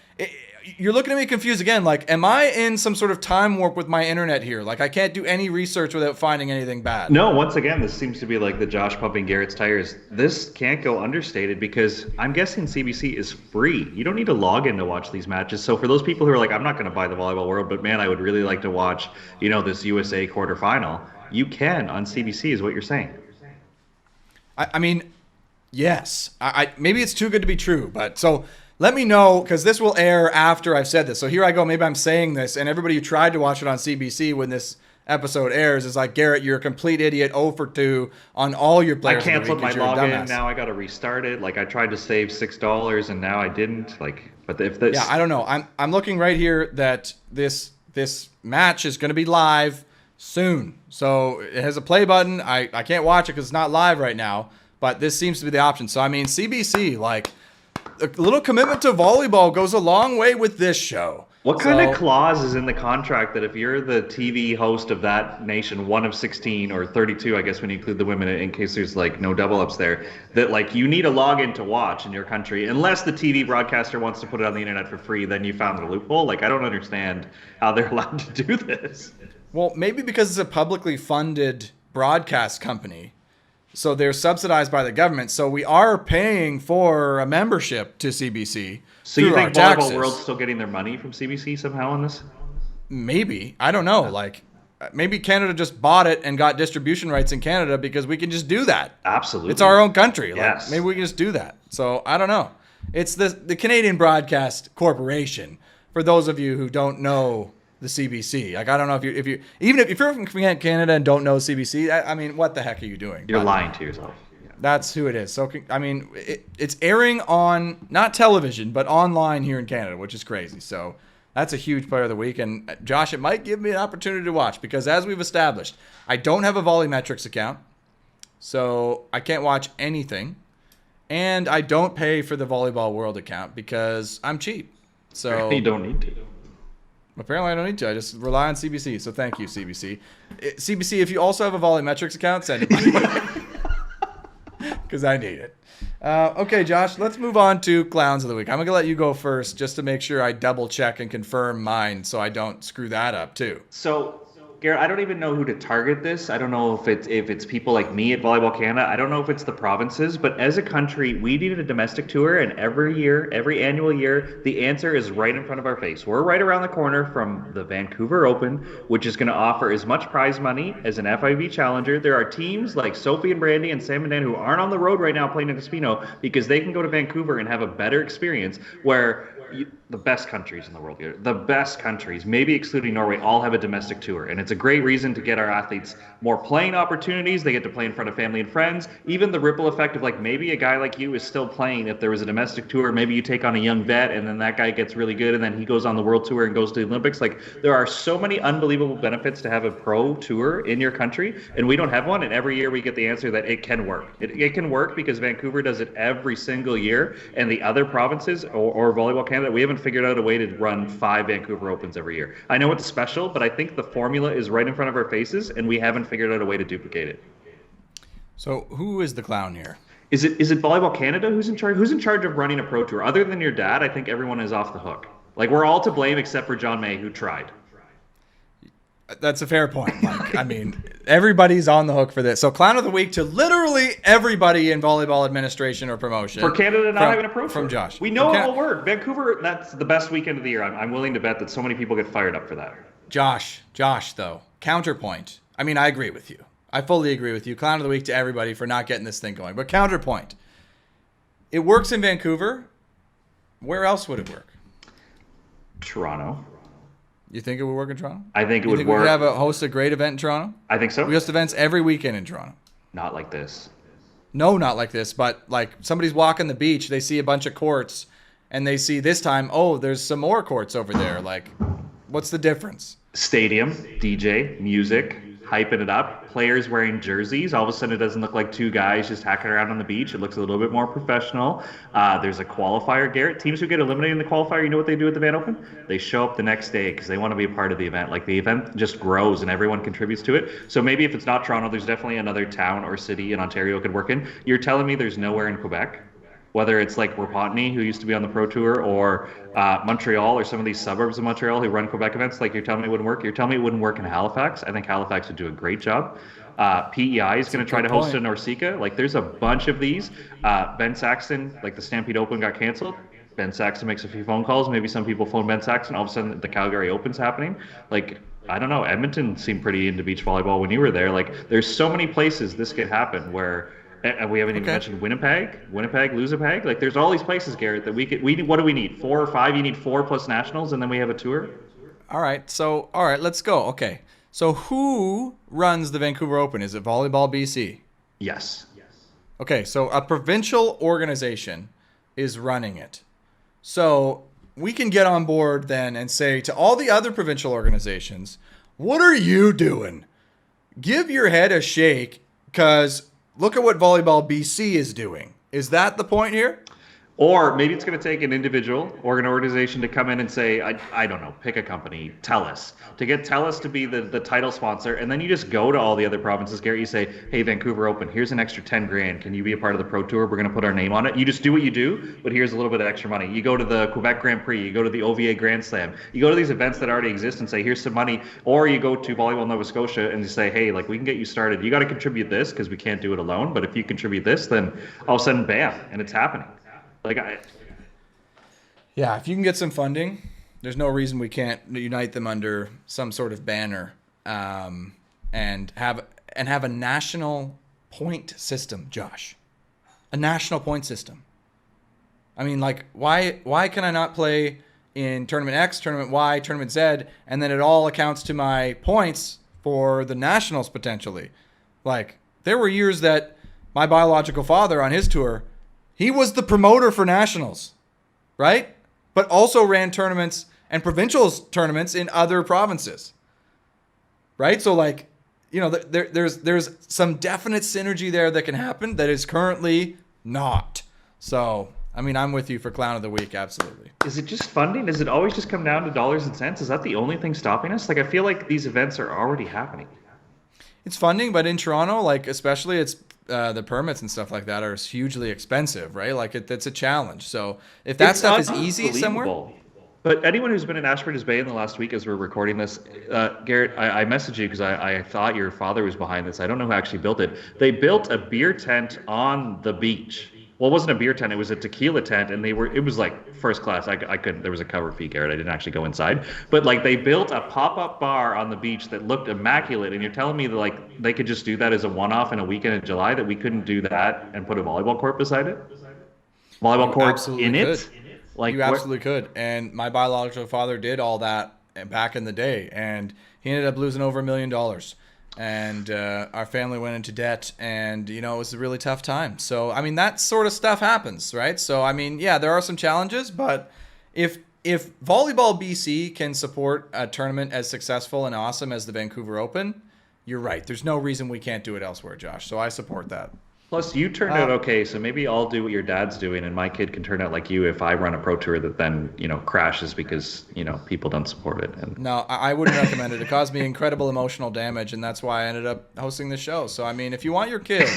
You're looking at me confused again. Like, am I in some sort of time warp with my internet here? Like, I can't do any research without finding anything bad. No, once again, this seems to be like the Josh pumping Garrett's tires. This can't go understated because I'm guessing CBC is free. You don't need to log in to watch these matches. So for those people who are like, I'm not going to buy the Volleyball World, but man, I would really like to watch, this USA quarterfinal. You can on CBC is what you're saying. I mean, yes. Maybe it's too good to be true, but so let me know, because this will air after I've said this. So here I go. Maybe I'm saying this, and everybody who tried to watch it on CBC when this episode airs is like, Garrett, you're a complete idiot, 0 for 2 on all your players. I canceled my login. Now I got to restart it. Like I tried to save $6, and now I didn't. Like, but if this, yeah, I don't know. I'm looking right here that this match is going to be live soon. So it has a play button. I can't watch it because it's not live right now. But this seems to be the option. So I mean, CBC, like, a little commitment to volleyball goes a long way with this show. What kind of clause is in the contract that if you're the TV host of that nation, one of 16 or 32, I guess when you include the women in case there's like no double ups there, that like you need a login to watch in your country, unless the TV broadcaster wants to put it on the internet for free, then you found the loophole. Like I don't understand how they're allowed to do this. Well, maybe because it's a publicly funded broadcast company. So they're subsidized by the government. So we are paying for a membership to CBC. So you think Volleyball World's still getting their money from CBC somehow on this? Maybe. I don't know. Like, maybe Canada just bought it and got distribution rights in Canada because we can just do that. Absolutely. It's our own country. Yes. Like, maybe we can just do that. So I don't know. It's the Canadian Broadcast Corporation, for those of you who don't know the CBC. Like, I don't know if you even if you're from Canada and don't know CBC, I mean, what the heck are you doing? You're lying to yourself. That's who it is. So, I mean, it's airing on, not television, but online here in Canada, which is crazy. So that's a huge player of the week. And Josh, it might give me an opportunity to watch because as we've established, I don't have a VolleyMetrics account. So I can't watch anything. And I don't pay for the Volleyball World account because I'm cheap. So you don't need to. Apparently I don't need to. I just rely on CBC. So thank you, CBC. CBC, if you also have a VolleyMetrics account, send it my way. Because I need it. Okay, Josh, let's move on to Clowns of the Week. I'm going to let you go first just to make sure I double check and confirm mine so I don't screw that up too. So Garrett, I don't even know who to target this. I don't know if it's people like me at Volleyball Canada. I don't know if it's the provinces, but as a country, we needed a domestic tour, and every year, every annual year, the answer is right in front of our face. We're right around the corner from the Vancouver Open, which is going to offer as much prize money as an FIV challenger. There are teams like Sophie and Brandy and Sam and Dan who aren't on the road right now playing in Espino because they can go to Vancouver and have a better experience where the best countries in the world, the best countries, maybe excluding Norway, all have a domestic tour. And it's a great reason to get our athletes more playing opportunities. They get to play in front of family and friends. Even the ripple effect of like maybe a guy like you is still playing if there was a domestic tour. Maybe you take on a young vet and then that guy gets really good and then he goes on the world tour and goes to the Olympics. Like there are so many unbelievable benefits to have a pro tour in your country, and we don't have one. And every year we get the answer that it can work. It can work because Vancouver does it every single year, and the other provinces or Volleyball Canada, we haven't figured out a way to run 5 Vancouver Opens every year. I know it's special, but I think the formula is right in front of our faces, and we haven't figured out a way to duplicate it. So who is the clown here? Is it Volleyball Canada who's in charge? Who's in charge of running a pro tour? Other than your dad, I think everyone is off the hook. Like we're all to blame except for John May, who tried. That's a fair point, Mike. I mean, everybody's on the hook for this. So clown of the week to literally everybody in volleyball administration or promotion. For Canada not having a pro tour. From Josh. We know it will work. Vancouver, that's the best weekend of the year. I'm willing to bet that so many people get fired up for that. Josh, though, counterpoint. I mean, I agree with you. I fully agree with you. Clown of the week to everybody for not getting this thing going. But counterpoint. It works in Vancouver. Where else would it work? Toronto. You think it would work in Toronto? I think it would work. We could have host a great event in Toronto? I think so. We host events every weekend in Toronto. Not like this. No, not like this. But like somebody's walking the beach, they see a bunch of courts, and they see this time, oh, there's some more courts over there. Like, what's the difference? Stadium, DJ, music, hyping it up, players wearing jerseys. All of a sudden, it doesn't look like two guys just hacking around on the beach. It looks a little bit more professional. There's a qualifier, Garrett. Teams who get eliminated in the qualifier, you know what they do at the Van Open? They show up the next day because they want to be a part of the event. Like the event just grows and everyone contributes to it. So maybe if it's not Toronto, there's definitely another town or city in Ontario it could work in. You're telling me there's nowhere in Quebec? Whether it's like Repentigny, who used to be on the Pro Tour, or Montreal, or some of these suburbs of Montreal who run Quebec events, like you're telling me it wouldn't work? You're telling me it wouldn't work in Halifax? I think Halifax would do a great job. PEI is going to try to host in Orsica. Like there's a bunch of these. Ben Saxton, like the Stampede Open got canceled. Ben Saxton makes a few phone calls. Maybe some people phone Ben Saxton. All of a sudden, the Calgary Open's happening. Like, I don't know. Edmonton seemed pretty into beach volleyball when you were there. Like, there's so many places this could happen where. And we haven't even mentioned Winnipeg, Losipeg. Like, there's all these places, Garrett, that what do we need? 4 or 5? You need 4 plus nationals, and then we have a tour? All right, let's go. Okay. So who runs the Vancouver Open? Is it Volleyball BC? Yes. Okay, so a provincial organization is running it. So we can get on board then and say to all the other provincial organizations, what are you doing? Give your head a shake, because look at what Volleyball BC is doing. Is that the point here? Or maybe it's going to take an individual or an organization to come in and say, I don't know, pick a company, TELUS, to get TELUS to be the title sponsor. And then you just go to all the other provinces, Gary, you say, hey, Vancouver Open, here's an extra 10 grand. Can you be a part of the Pro Tour? We're going to put our name on it. You just do what you do, but here's a little bit of extra money. You go to the Quebec Grand Prix, you go to the OVA Grand Slam, you go to these events that already exist and say, here's some money. Or you go to Volleyball Nova Scotia and you say, hey, like we can get you started. You got to contribute this because we can't do it alone. But if you contribute this, then all of a sudden, bam, and it's happening. Yeah, if you can get some funding, there's no reason we can't unite them under some sort of banner, and have a national point system, Josh. A national point system. I mean, like, why can I not play in Tournament X, Tournament Y, Tournament Z, and then it all accounts to my points for the nationals potentially? Like, there were years that my biological father on his tour, he was the promoter for nationals, right? But also ran tournaments and provincials tournaments in other provinces, right? So, like, you know, there's some definite synergy there that can happen that is currently not. So, I mean, I'm with you for Clown of the Week, absolutely. Is it just funding? Does it always just come down to dollars and cents? Is that the only thing stopping us? Like, I feel like these events are already happening. It's funding, but in Toronto, like, especially, it's the permits and stuff like that are hugely expensive, right? Like, it's a challenge. So if that stuff is easy somewhere, But anyone who's been in Ashford's Bay in the last week as we're recording this, Garrett, I messaged you because I thought your father was behind this. I don't know who actually built it. They built a beer tent on the beach. Well, it wasn't a beer tent; it was a tequila tent, and it was like first class. I couldn't. There was a cover fee, Garrett. I didn't actually go inside, but like they built a pop-up bar on the beach that looked immaculate. And you're telling me that like they could just do that as a one-off in a weekend in July, that we couldn't do that and put a volleyball court beside it? Volleyball court in it? Like you absolutely could. And my biological father did all that back in the day, and he ended up losing over $1 million. And our family went into debt, and it was a really tough time. So I mean, that sort of stuff happens, right? So I mean, yeah, there are some challenges, but if Volleyball BC can support a tournament as successful and awesome as the Vancouver Open, you're right. There's no reason we can't do it elsewhere, Josh. So I support that. Plus, you turned out okay, so maybe I'll do what your dad's doing, and my kid can turn out like you if I run a pro tour that then, crashes because, people don't support it. And No, I wouldn't recommend it. It caused me incredible emotional damage, and that's why I ended up hosting the show. So, I mean, if you want your kid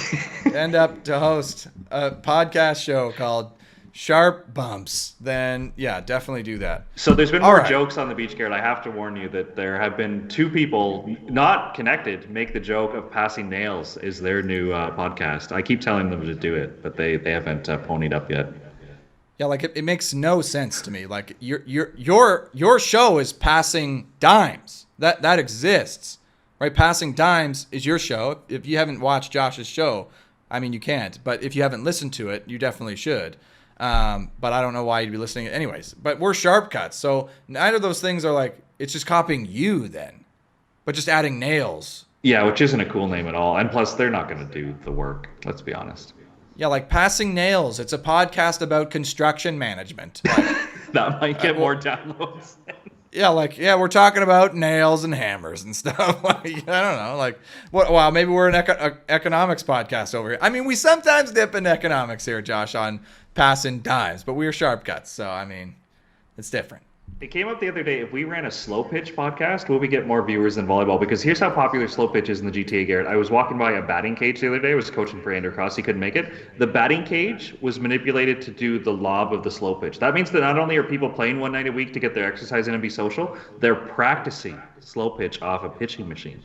to end up to host a podcast show called Sharp Bumps, then, yeah, definitely do that. So there's been more jokes on the beach, Garrett. I have to warn you that there have been two people not connected make the joke of Passing Nails is their new podcast. I keep telling them to do it, but they haven't ponied up yet. Yeah, like it makes no sense to me. Like your show is Passing Dimes. That exists, right? Passing Dimes is your show. If you haven't watched Josh's show, I mean, you can't. But if you haven't listened to it, you definitely should. But I don't know why you'd be listening anyways. But we're Sharp Cuts, so neither of those things are like, it's just copying you then, but just adding nails. Yeah, which isn't a cool name at all. And plus, they're not going to do the work. Let's be honest. Yeah, like Passing Nails. It's a podcast about construction management. Like, that might get more downloads. Yeah, we're talking about nails and hammers and stuff. Like, I don't know. Like, wow, maybe we're an economics podcast over here. I mean, we sometimes dip in economics here, Josh, on Passin Dimes, but we're Sharp Cuts, so I mean, it's different. It came up the other day, if we ran a slow pitch podcast, will we get more viewers than volleyball? Because here's how popular slow pitch is in the GTA, Garrett. I was walking by a batting cage the other day. I was coaching for Andrew Cross. He couldn't make it. The batting cage was manipulated to do the lob of the slow pitch. That means that not only are people playing one night a week to get their exercise in and be social, they're practicing slow pitch off a pitching machine.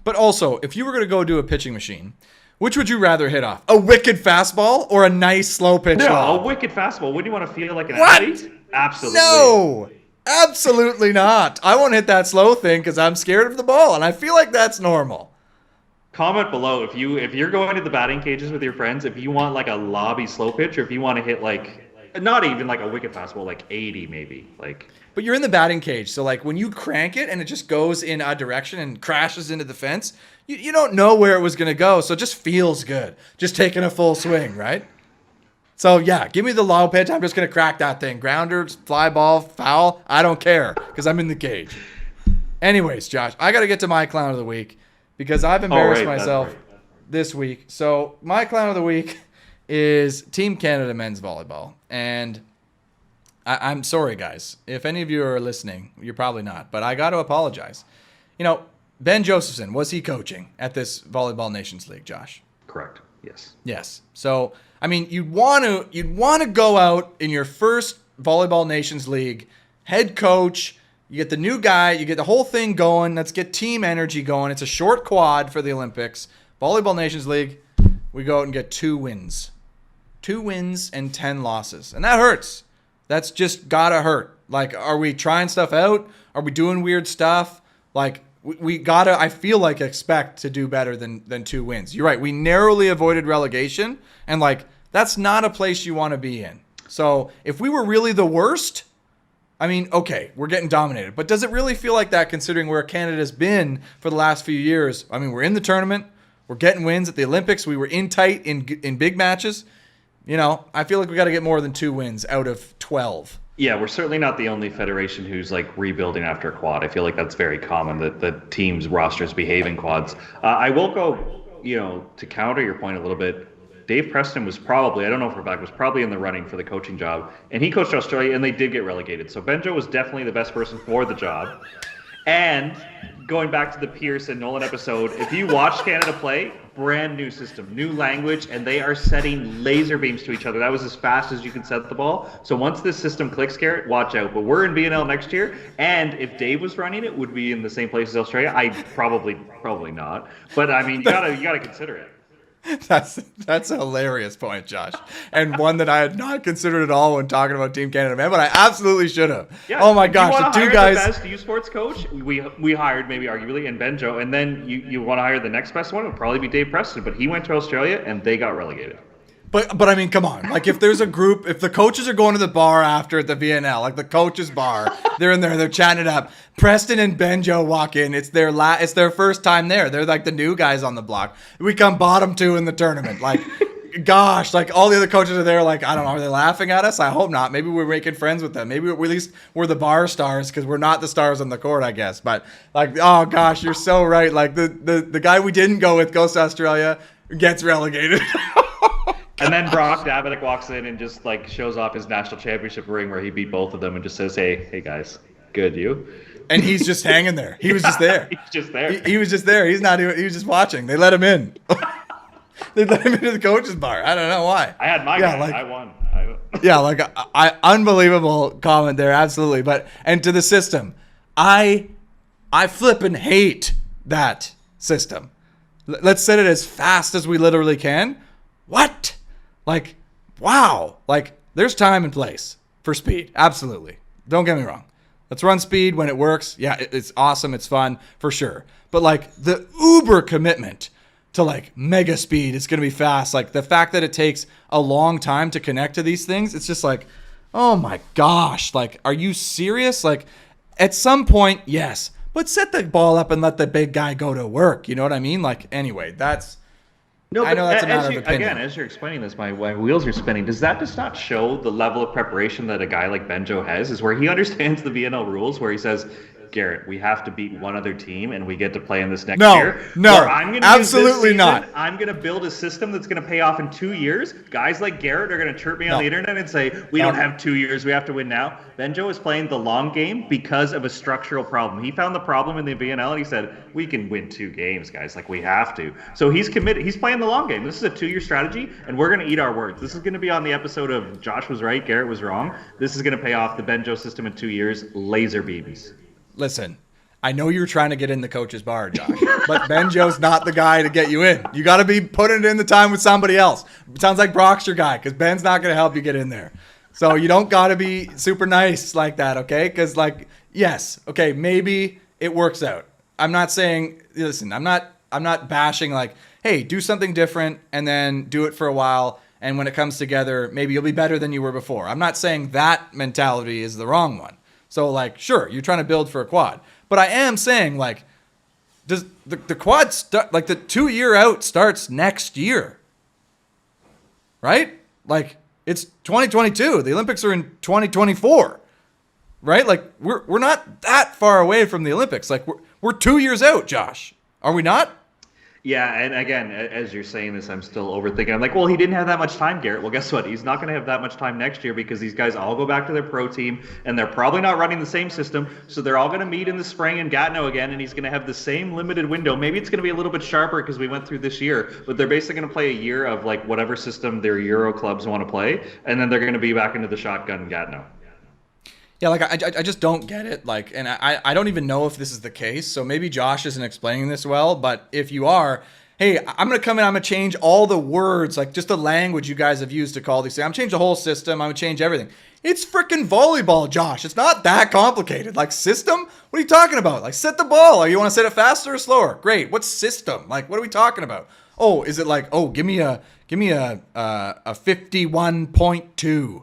But also, if you were going to go do a pitching machine, which would you rather hit off? A wicked fastball or a nice slow pitch lob? A wicked fastball. Wouldn't you want to feel like an athlete? Absolutely. No, absolutely not. I won't hit that slow thing because I'm scared of the ball, and I feel like that's normal. Comment below if you're going to the batting cages with your friends, if you want like a lobby slow pitch, or if you want to hit like not even like a wicked fastball, like 80 maybe. Like, but you're in the batting cage, so like when you crank it and it just goes in a direction and crashes into the fence, you don't know where it was going to go, so it just feels good. Just taking a full swing, right? So, yeah, give me the low pitch. I'm just going to crack that thing. Grounder, fly ball, foul. I don't care because I'm in the cage. Anyways, Josh, I got to get to my clown of the week because I've embarrassed myself this week. So, my clown of the week is Team Canada Men's Volleyball. And I'm sorry, guys. If any of you are listening, you're probably not. But I got to apologize. Ben Josephson, was he coaching at this Volleyball Nations League, Josh? Correct. Yes. Yes. So, I mean, you'd want to go out in your first Volleyball Nations League, head coach, you get the new guy, you get the whole thing going. Let's get team energy going. It's a short quad for the Olympics. Volleyball Nations League, we go out and get 2 wins. 2 wins and 10 losses. And that hurts. That's just gotta hurt. Like, are we trying stuff out? Are we doing weird stuff? Like, we gotta, I feel like, expect to do better than 2 wins. You're right. We narrowly avoided relegation, and like, that's not a place you want to be in. So if we were really the worst, I mean, okay, we're getting dominated. But does it really feel like that considering where Canada's been for the last few years? I mean, we're in the tournament. We're getting wins at the Olympics. We were in tight in big matches. I feel like we got to get more than 2 wins out of 12. Yeah, we're certainly not the only federation who's like rebuilding after a quad. I feel like that's very common that the team's rosters behave in quads. I will go, to counter your point a little bit. Dave Preston was probably, I don't know for a fact, was probably in the running for the coaching job. And he coached Australia, and they did get relegated. So Benjo was definitely the best person for the job. And going back to the Pierce and Nolan episode, if you watched Canada play, brand new system, new language, and they are setting laser beams to each other. That was as fast as you can set the ball. So once this system clicks, Garrett, watch out. But we're in BNL next year, and if Dave was running it, would be in the same place as Australia. I probably not. But I mean, you gotta consider it. That's a hilarious point, Josh, and one that I had not considered at all when talking about Team Canada, man. But I absolutely should have. Yeah, oh my gosh, the two guys. The best U Sports coach we hired, maybe arguably, and Benjo, and then you want to hire the next best one, it would probably be Dave Preston. But he went to Australia and they got relegated. But I mean, come on. Like, if there's a group, if the coaches are going to the bar after at the VNL, like the coaches' bar, they're in there, they're chatting it up. Preston and Benjo walk in. It's their first time there. They're like the new guys on the block. We come bottom 2 in the tournament. Like, gosh, like all the other coaches are there. Like, I don't know, are they laughing at us? I hope not. Maybe we're making friends with them. Maybe at least we're the bar stars because we're not the stars on the court, I guess. But like, oh gosh, you're so right. Like the guy we didn't go with goes to Australia, gets relegated. And then Brock Davidic walks in and just like shows off his national championship ring where he beat both of them and just says, hey guys, good, you? And he's just hanging there. He was just there. He's just there. He was just there. He was just watching. They let him in. They let him into the coach's bar. I don't know why. I had my guy. I won. Yeah, like I unbelievable comment there, absolutely. But and to the system, I flippin' hate that system. Let's set it as fast as we literally can. What? Like, wow. Like, there's time and place for speed. Absolutely. Don't get me wrong. Let's run speed when it works. Yeah, it's awesome. It's fun for sure. But like the uber commitment to like mega speed, it's going to be fast. Like the fact that it takes a long time to connect to these things, it's just like, oh my gosh. Like, are you serious? Like at some point, yes, but set the ball up and let the big guy go to work. You know what I mean? Like, anyway, that's, no, I know that's a matter of opinion. Again, as you're explaining this, my wheels are spinning. Does that just not show the level of preparation that a guy like Benjo has? Is where he understands the VNL rules, where he says, Garrett, we have to beat one other team, and we get to play in this next year. No, absolutely not. I'm going to build a system that's going to pay off in 2 years. Guys like Garrett are going to chirp me on the internet and say, we don't have 2 years. We have to win now. Benjo is playing the long game because of a structural problem. He found the problem in the VNL, and he said, we can win 2 games, guys. Like, we have to. So he's committed. He's playing the long game. This is a 2-year strategy, and we're going to eat our words. This is going to be on the episode of Josh was right, Garrett was wrong. This is going to pay off the Benjo system in 2 years. Laser beams. Listen, I know you're trying to get in the coach's bar, Josh, but Benjo's not the guy to get you in. You got to be putting in the time with somebody else. It sounds like Brock's your guy because Ben's not going to help you get in there. So you don't got to be super nice like that, okay? Because, like, yes, okay, maybe it works out. I'm not saying, listen, I'm not bashing, like, hey, do something different and then do it for a while, and when it comes together, maybe you'll be better than you were before. I'm not saying that mentality is the wrong one. So, like, sure, you're trying to build for a quad. But I am saying, like, does the quad start, like, the 2-year out starts next year, right? Like, it's 2022. The Olympics are in 2024, right? Like, we're not that far away from the Olympics. Like, we're 2 years out, Josh. Are we not? Yeah, and again, as you're saying this, I'm still overthinking. I'm like, well, he didn't have that much time, Garrett. Well, guess what? He's not going to have that much time next year because these guys all go back to their pro team, and they're probably not running the same system, so they're all going to meet in the spring in Gatineau again, and he's going to have the same limited window. Maybe it's going to be a little bit sharper because we went through this year, but they're basically going to play a year of, like, whatever system their Euro clubs want to play, and then they're going to be back into the shotgun in Gatineau. Yeah, like, I just don't get it. Like, and I don't even know if this is the case, so maybe Josh isn't explaining this well, but if you are, hey, I'm going to come in, I'm going to change all the words, like just the language you guys have used to call these things. I'm going to change the whole system. I'm going to change everything. It's freaking volleyball, Josh. It's not that complicated. Like, system? What are you talking about? Like, set the ball. Or you want to set it faster or slower? Great. What's system? Like, what are we talking about? Oh, is it like, oh, give me a 51.2.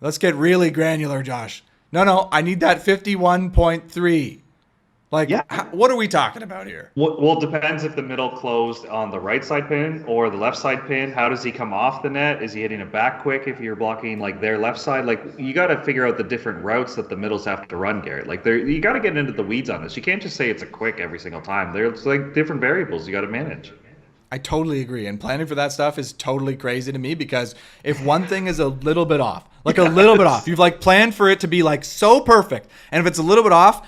Let's get really granular, Josh. No, I need that 51.3. Like, yeah. What are we talking about here? Well, it depends if the middle closed on the right side pin or the left side pin. How does he come off the net? Is he hitting it back quick if you're blocking, like, their left side? Like, you got to figure out the different routes that the middles have to run, Garrett. Like, you got to get into the weeds on this. You can't just say it's a quick every single time. There's, like, different variables you got to manage. I totally agree. And planning for that stuff is totally crazy to me because if one thing is a little bit off, like a little bit off, you've, like, planned for it to be, like, so perfect. And if it's a little bit off,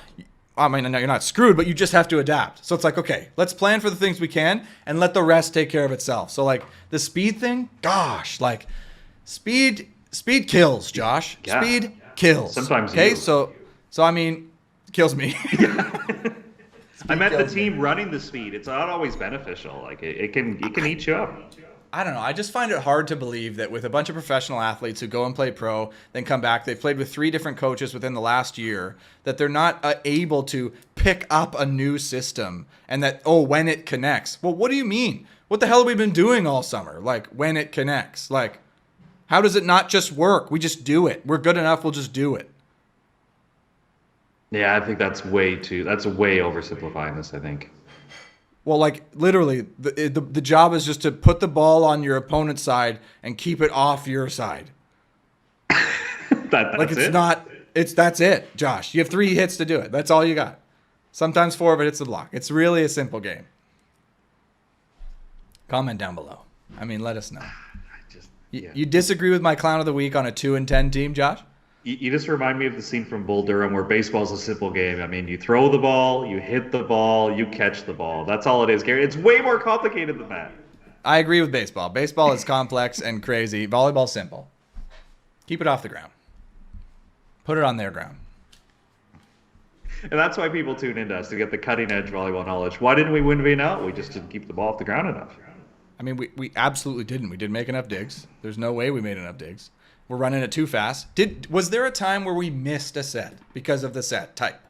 I mean, no, you're not screwed, but you just have to adapt. So it's like, okay, let's plan for the things we can and let the rest take care of itself. So like the speed thing, gosh, like speed kills, Josh. Yeah. Speed kills. Sometimes okay, you. so I mean, kills me. I meant the team running the speed. It's not always beneficial. Like it can eat you up. I don't know. I just find it hard to believe that with a bunch of professional athletes who go and play pro, then come back, they've played with 3 different coaches within the last year, that they're not able to pick up a new system and that, when it connects. Well, what do you mean? What the hell have we been doing all summer? Like, when it connects. Like, how does it not just work? We just do it. We're good enough. We'll just do it. Yeah, I think that's way oversimplifying this, I think. Well, like literally, the job is just to put the ball on your opponent's side and keep it off your side. That's like it's it? not. That's it, Josh. You have 3 hits to do it. That's all you got. Sometimes 4, but it's the block. It's really a simple game. Comment down below. I mean, let us know. You disagree with my clown of the week on a 2-10 team, Josh? You just remind me of the scene from Bull Durham where baseball's a simple game. I mean, you throw the ball, you hit the ball, you catch the ball. That's all it is, Gary. It's way more complicated than that. I agree with baseball. Baseball is complex and crazy. Volleyball's simple. Keep it off the ground. Put it on their ground. And that's why people tune into us, to get the cutting-edge volleyball knowledge. Why didn't we win VNL? We just didn't keep the ball off the ground enough. I mean, we absolutely didn't. We didn't make enough digs. There's no way we made enough digs. We're running it too fast. Was there a time where we missed a set because of the set type?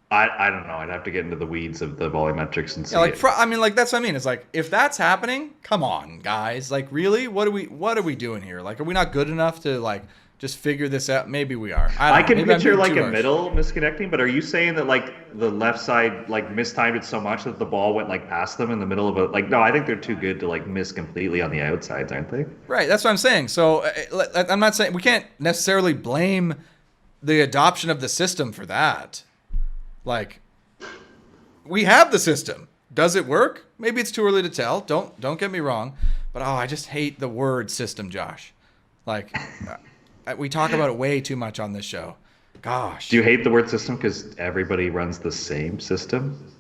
I don't know. I'd have to get into the weeds of the volumetrics and see. Yeah, that's what I mean. It's like, if that's happening, come on, guys. Like, really? What are we doing here? Like, are we not good enough to like just figure this out? Maybe we are. I can picture like a middle misconnecting, but are you saying that like the left side like mistimed it so much that the ball went like past them in the middle of it? Like, no, I think they're too good to like miss completely on the outsides, aren't they? Right. That's what I'm saying. So I'm not saying we can't necessarily blame the adoption of the system for that. Like, we have the system. Does it work? Maybe it's too early to tell. Don't get me wrong, but I just hate the word system, Josh. Like. We talk about it way too much on this show. Gosh. Do you hate the word system because everybody runs the same system?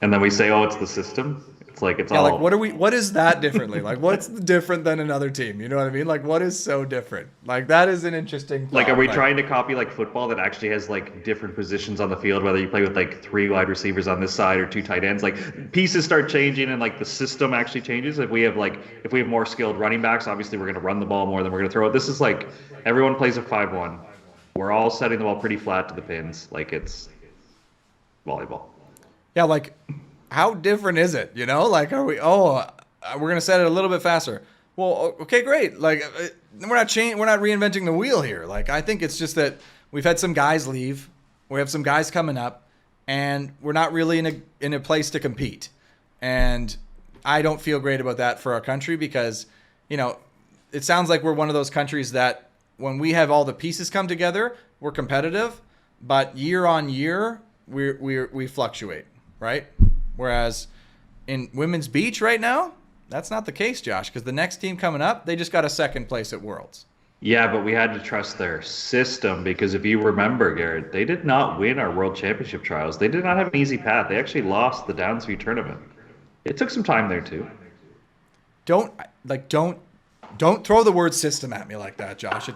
And then we say, it's the system? It's like, it's all... like, what is that differently? Like, what's different than another team? You know what I mean? Like, what is so different? Like, that is an interesting thought. Like, are we trying to copy, like, football that actually has, like, different positions on the field, whether you play with, like, 3 wide receivers on this side or 2 tight ends? Like, pieces start changing and, like, the system actually changes. If we have more skilled running backs, obviously we're going to run the ball more than we're going to throw it. This is, like, everyone plays a 5-1. We're all setting the ball pretty flat to the pins. Like, it's volleyball. Yeah, like... How different is it? You know, like, are we? We're gonna set it a little bit faster. Well, okay, great. Like, we're not reinventing the wheel here. Like, I think it's just that we've had some guys leave. We have some guys coming up, and we're not really in a place to compete. And I don't feel great about that for our country because, you know, it sounds like we're one of those countries that when we have all the pieces come together, we're competitive, but year on year we fluctuate, right? Whereas in women's beach right now, that's not the case, Josh, because the next team coming up, they just got a 2nd place at Worlds. Yeah, but we had to trust their system because if you remember, Garrett, they did not win our World Championship trials. They did not have an easy path. They actually lost the Downsview tournament. It took some time there too. Don't throw the word system at me like that, Josh.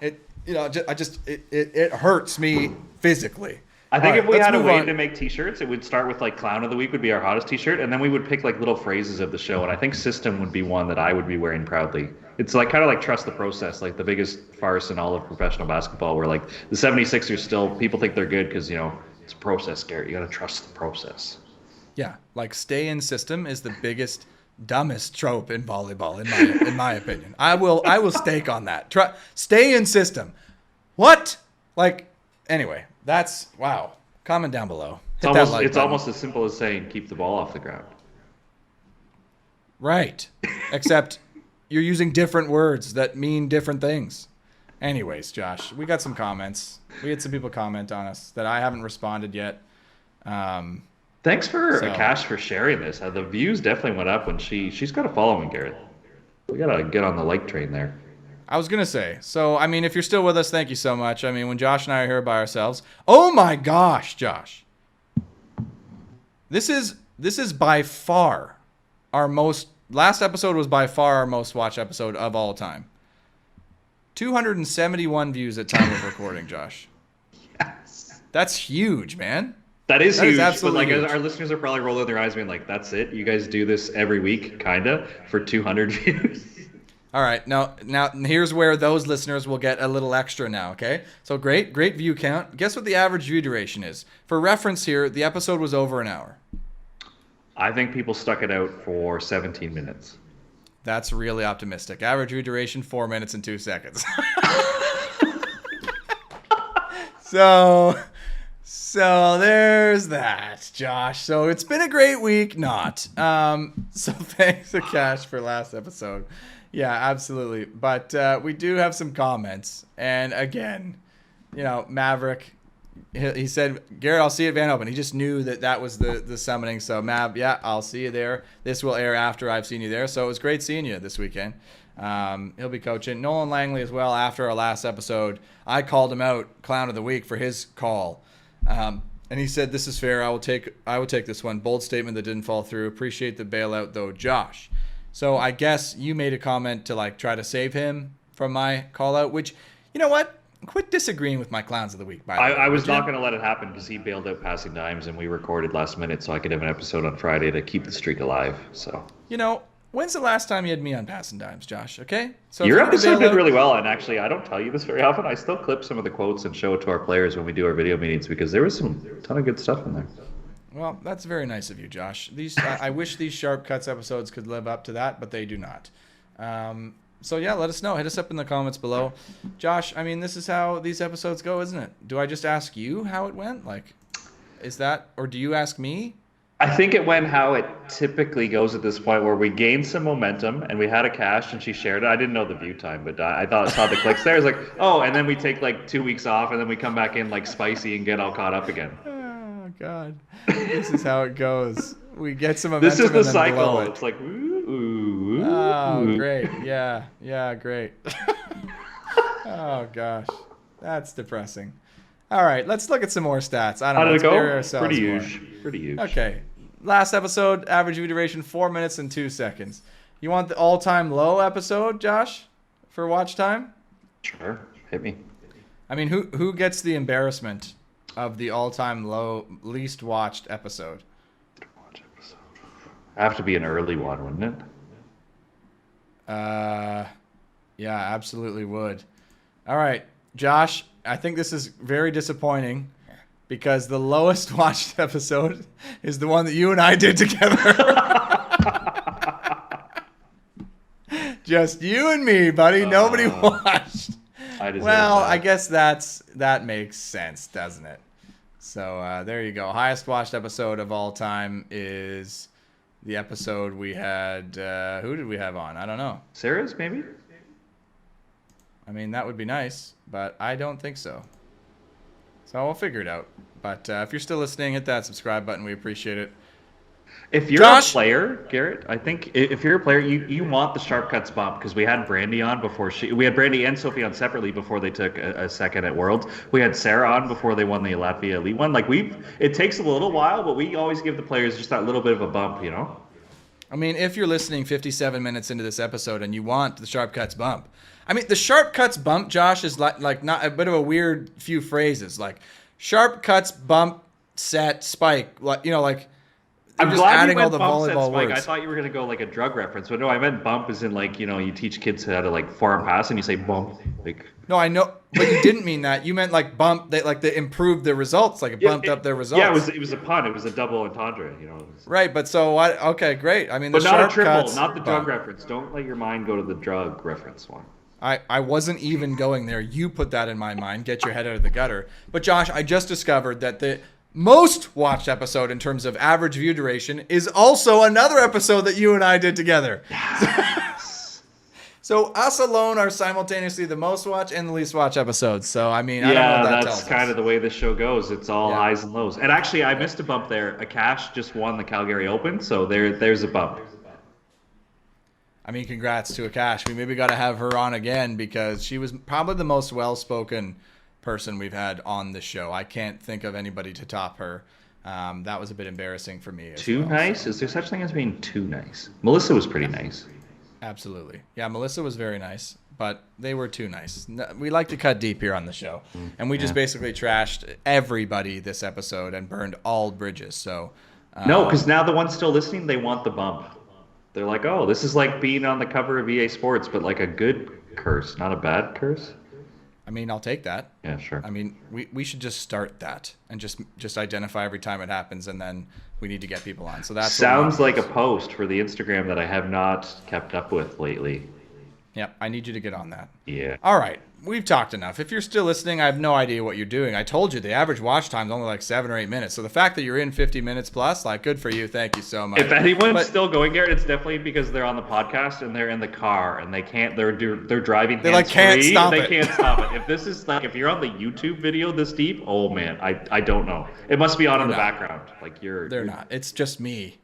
It hurts me physically. I think if we had a way to make t-shirts, it would start with like Clown of the Week would be our hottest t-shirt, and then we would pick like little phrases of the show, and I think system would be one that I would be wearing proudly. It's like kind of like trust the process, like the biggest farce in all of professional basketball where like the 76ers still, people think they're good because, you know, it's a process, Garrett. You got to trust the process. Yeah, like stay in system is the biggest, dumbest trope in volleyball, in my opinion. I will stake on that. Stay in system. What? Like, anyway. That's wow. Comment down below. It's almost as simple as saying keep the ball off the ground. Right. Except you're using different words that mean different things. Anyways, Josh, we got some comments. We had some people comment on us that I haven't responded yet. Thanks for Akash for sharing this. The views definitely went up when she's got a following, Garrett. We gotta get on the like train there. I was going to say, so, I mean, if you're still with us, thank you so much. I mean, when Josh and I are here by ourselves, oh my gosh, Josh. This is by far last episode was by far our most watched episode of all time. 271 views at time of recording, Josh. Yes. That's huge, man. That is huge, absolutely but like huge. our listeners are probably rolling their eyes being like, that's it? You guys do this every week, kinda, for 200 views? All right, now here's where those listeners will get a little extra now, okay? So great view count. Guess what the average view duration is? For reference here, the episode was over an hour. I think people stuck it out for 17 minutes. That's really optimistic. Average view duration, 4 minutes and 2 seconds. So there's that, Josh. So it's been a great week, not. So thanks to Cash for last episode. Yeah, absolutely. But we do have some comments. And again, Maverick, he said, Garrett, I'll see you at Van Open. He just knew that was the summoning. So Mav, yeah, I'll see you there. This will air after I've seen you there. So it was great seeing you this weekend. He'll be coaching. Nolan Langley as well. After our last episode, I called him out Clown of the Week for his call. And he said, this is fair. I will take this one. Bold statement that didn't fall through. Appreciate the bailout though, Josh. So I guess you made a comment to like try to save him from my call out, which, you know what? Quit disagreeing with my Clowns of the Week, by the way. I was not going to let it happen because he bailed out Passin Dimes and we recorded last minute so I could have an episode on Friday to keep the streak alive. So when's the last time you had me on Passin Dimes, Josh? Okay? So your episode did really well, and actually I don't tell you this very often. I still clip some of the quotes and show it to our players when we do our video meetings because there was some ton of good stuff in there. Well, that's very nice of you, Josh. I wish these Sharp Cuts episodes could live up to that, but they do not. So yeah, let us know. Hit us up in the comments below. Josh, I mean, this is how these episodes go, isn't it? Do I just ask you how it went? Like, is that, or do you ask me? I think it went how it typically goes at this point, where we gained some momentum and we had a Cash and she shared it. I didn't know the view time, but I saw the clicks there. It's like, oh, and then we take like 2 weeks off and then we come back in like spicy and get all caught up again. Oh God, this is how it goes. We get some momentum. This is the and then cycle. blow it. It's like, ooh. Oh, great. Yeah, great. Oh gosh, that's depressing. All right, let's look at some more stats. I don't know. How did Let's it go? bury Pretty ourselves huge. more. Pretty huge. Okay. Last episode, average view duration 4 minutes and 2 seconds. You want the all-time low episode, Josh, for watch time? Sure. Hit me. I mean, who gets the embarrassment of the all-time low, least watched episode? Have to be an early one, wouldn't it? Yeah, absolutely would. All right, Josh, I think this is very disappointing because the lowest watched episode is the one that you and I did together. Just you and me, buddy. Nobody watched. I guess that makes sense, doesn't it? So there you go. Highest watched episode of all time is the episode we had. Who did we have on? I don't know. Sarah's, maybe? I mean, that would be nice, but I don't think so. So we'll figure it out. But if you're still listening, hit that subscribe button. We appreciate it. If you're a player, Garrett, I think if you're a player, you want the Sharp Cuts bump because we had Brandy on before we had Brandy and Sophie on separately before they took a second at Worlds. We had Sarah on before they won the Latvia Elite one. Like it takes a little while, but we always give the players just that little bit of a bump, you know? I mean, if you're listening 57 minutes into this episode and you want the Sharp Cuts bump, I mean, the Sharp Cuts bump, Josh, is like not a bit of a weird few phrases. Like Sharp Cuts bump, set, spike. Like, like I'm just glad adding you all went the bump, set, volleyball spike. words. I thought you were gonna go like a drug reference, but no, I meant bump as in like you teach kids how to like forearm pass and you say bump like. No, I know, but you didn't mean that. You meant like bump. They improved their results. Like it bumped up their results. Yeah, it was a pun. It was a double entendre. Right, but so what? Okay, great. I mean, but the not Sharp a triple, Cuts not the drug bump. reference. Don't let your mind go to the drug reference one. I wasn't even going there. You put that in my mind. Get your head out of the gutter. But Josh, I just discovered that the most watched episode in terms of average view duration is also another episode that you and I did together. So us alone are simultaneously the most watched and the least watched episodes. So, I mean, I don't know what that tells us. That's kind of the way this show goes. It's all highs and lows. And actually, I missed a bump there. Akash just won the Calgary Open, so there's a bump. I mean, congrats to Akash. We maybe got to have her on again because she was probably the most well-spoken person we've had on the show. I can't think of anybody to top her. That was a bit embarrassing for me. Too nice? So. Is there such thing as being too nice? Melissa was pretty nice. Absolutely. Yeah, Melissa was very nice, but they were too nice. We like to cut deep here on the show, and we just basically trashed everybody this episode and burned all bridges. So no, because now the ones still listening, they want the bump. They're like, oh, this is like being on the cover of EA Sports, but like a good curse, not a bad curse. I mean, I'll take that. Yeah, sure. I mean, we should just start that and just identify every time it happens, and then we need to get people on. So that sounds like a post for the Instagram that I have not kept up with lately. Yep, I need you to get on that. Yeah. All right. We've talked enough. If you're still listening, I have no idea what you're doing. I told you the average watch time is only like 7 or 8 minutes. So the fact that you're in 50 minutes plus, like, good for you. Thank you so much. If anyone's still going, Garrett, it's definitely because they're on the podcast and they're in the car and they can't. They're driving. They like can't stop it. They can't stop it. If this is like if you're on the YouTube video this deep, oh man, I don't know. It must be on in the background. Like They're not. It's just me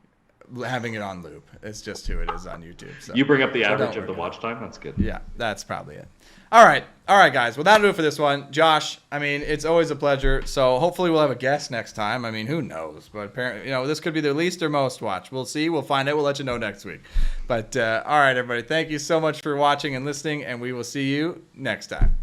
having it on loop. It's just who it is on YouTube. So you bring up the average of the watch time. That's good. Yeah, that's probably it. All right, guys. Well, that'll do it for this one. Josh, I mean, it's always a pleasure. So hopefully we'll have a guest next time. I mean, who knows? But apparently, this could be their least or most watch. We'll see. We'll find out. We'll let you know next week. But all right, everybody. Thank you so much for watching and listening, and we will see you next time.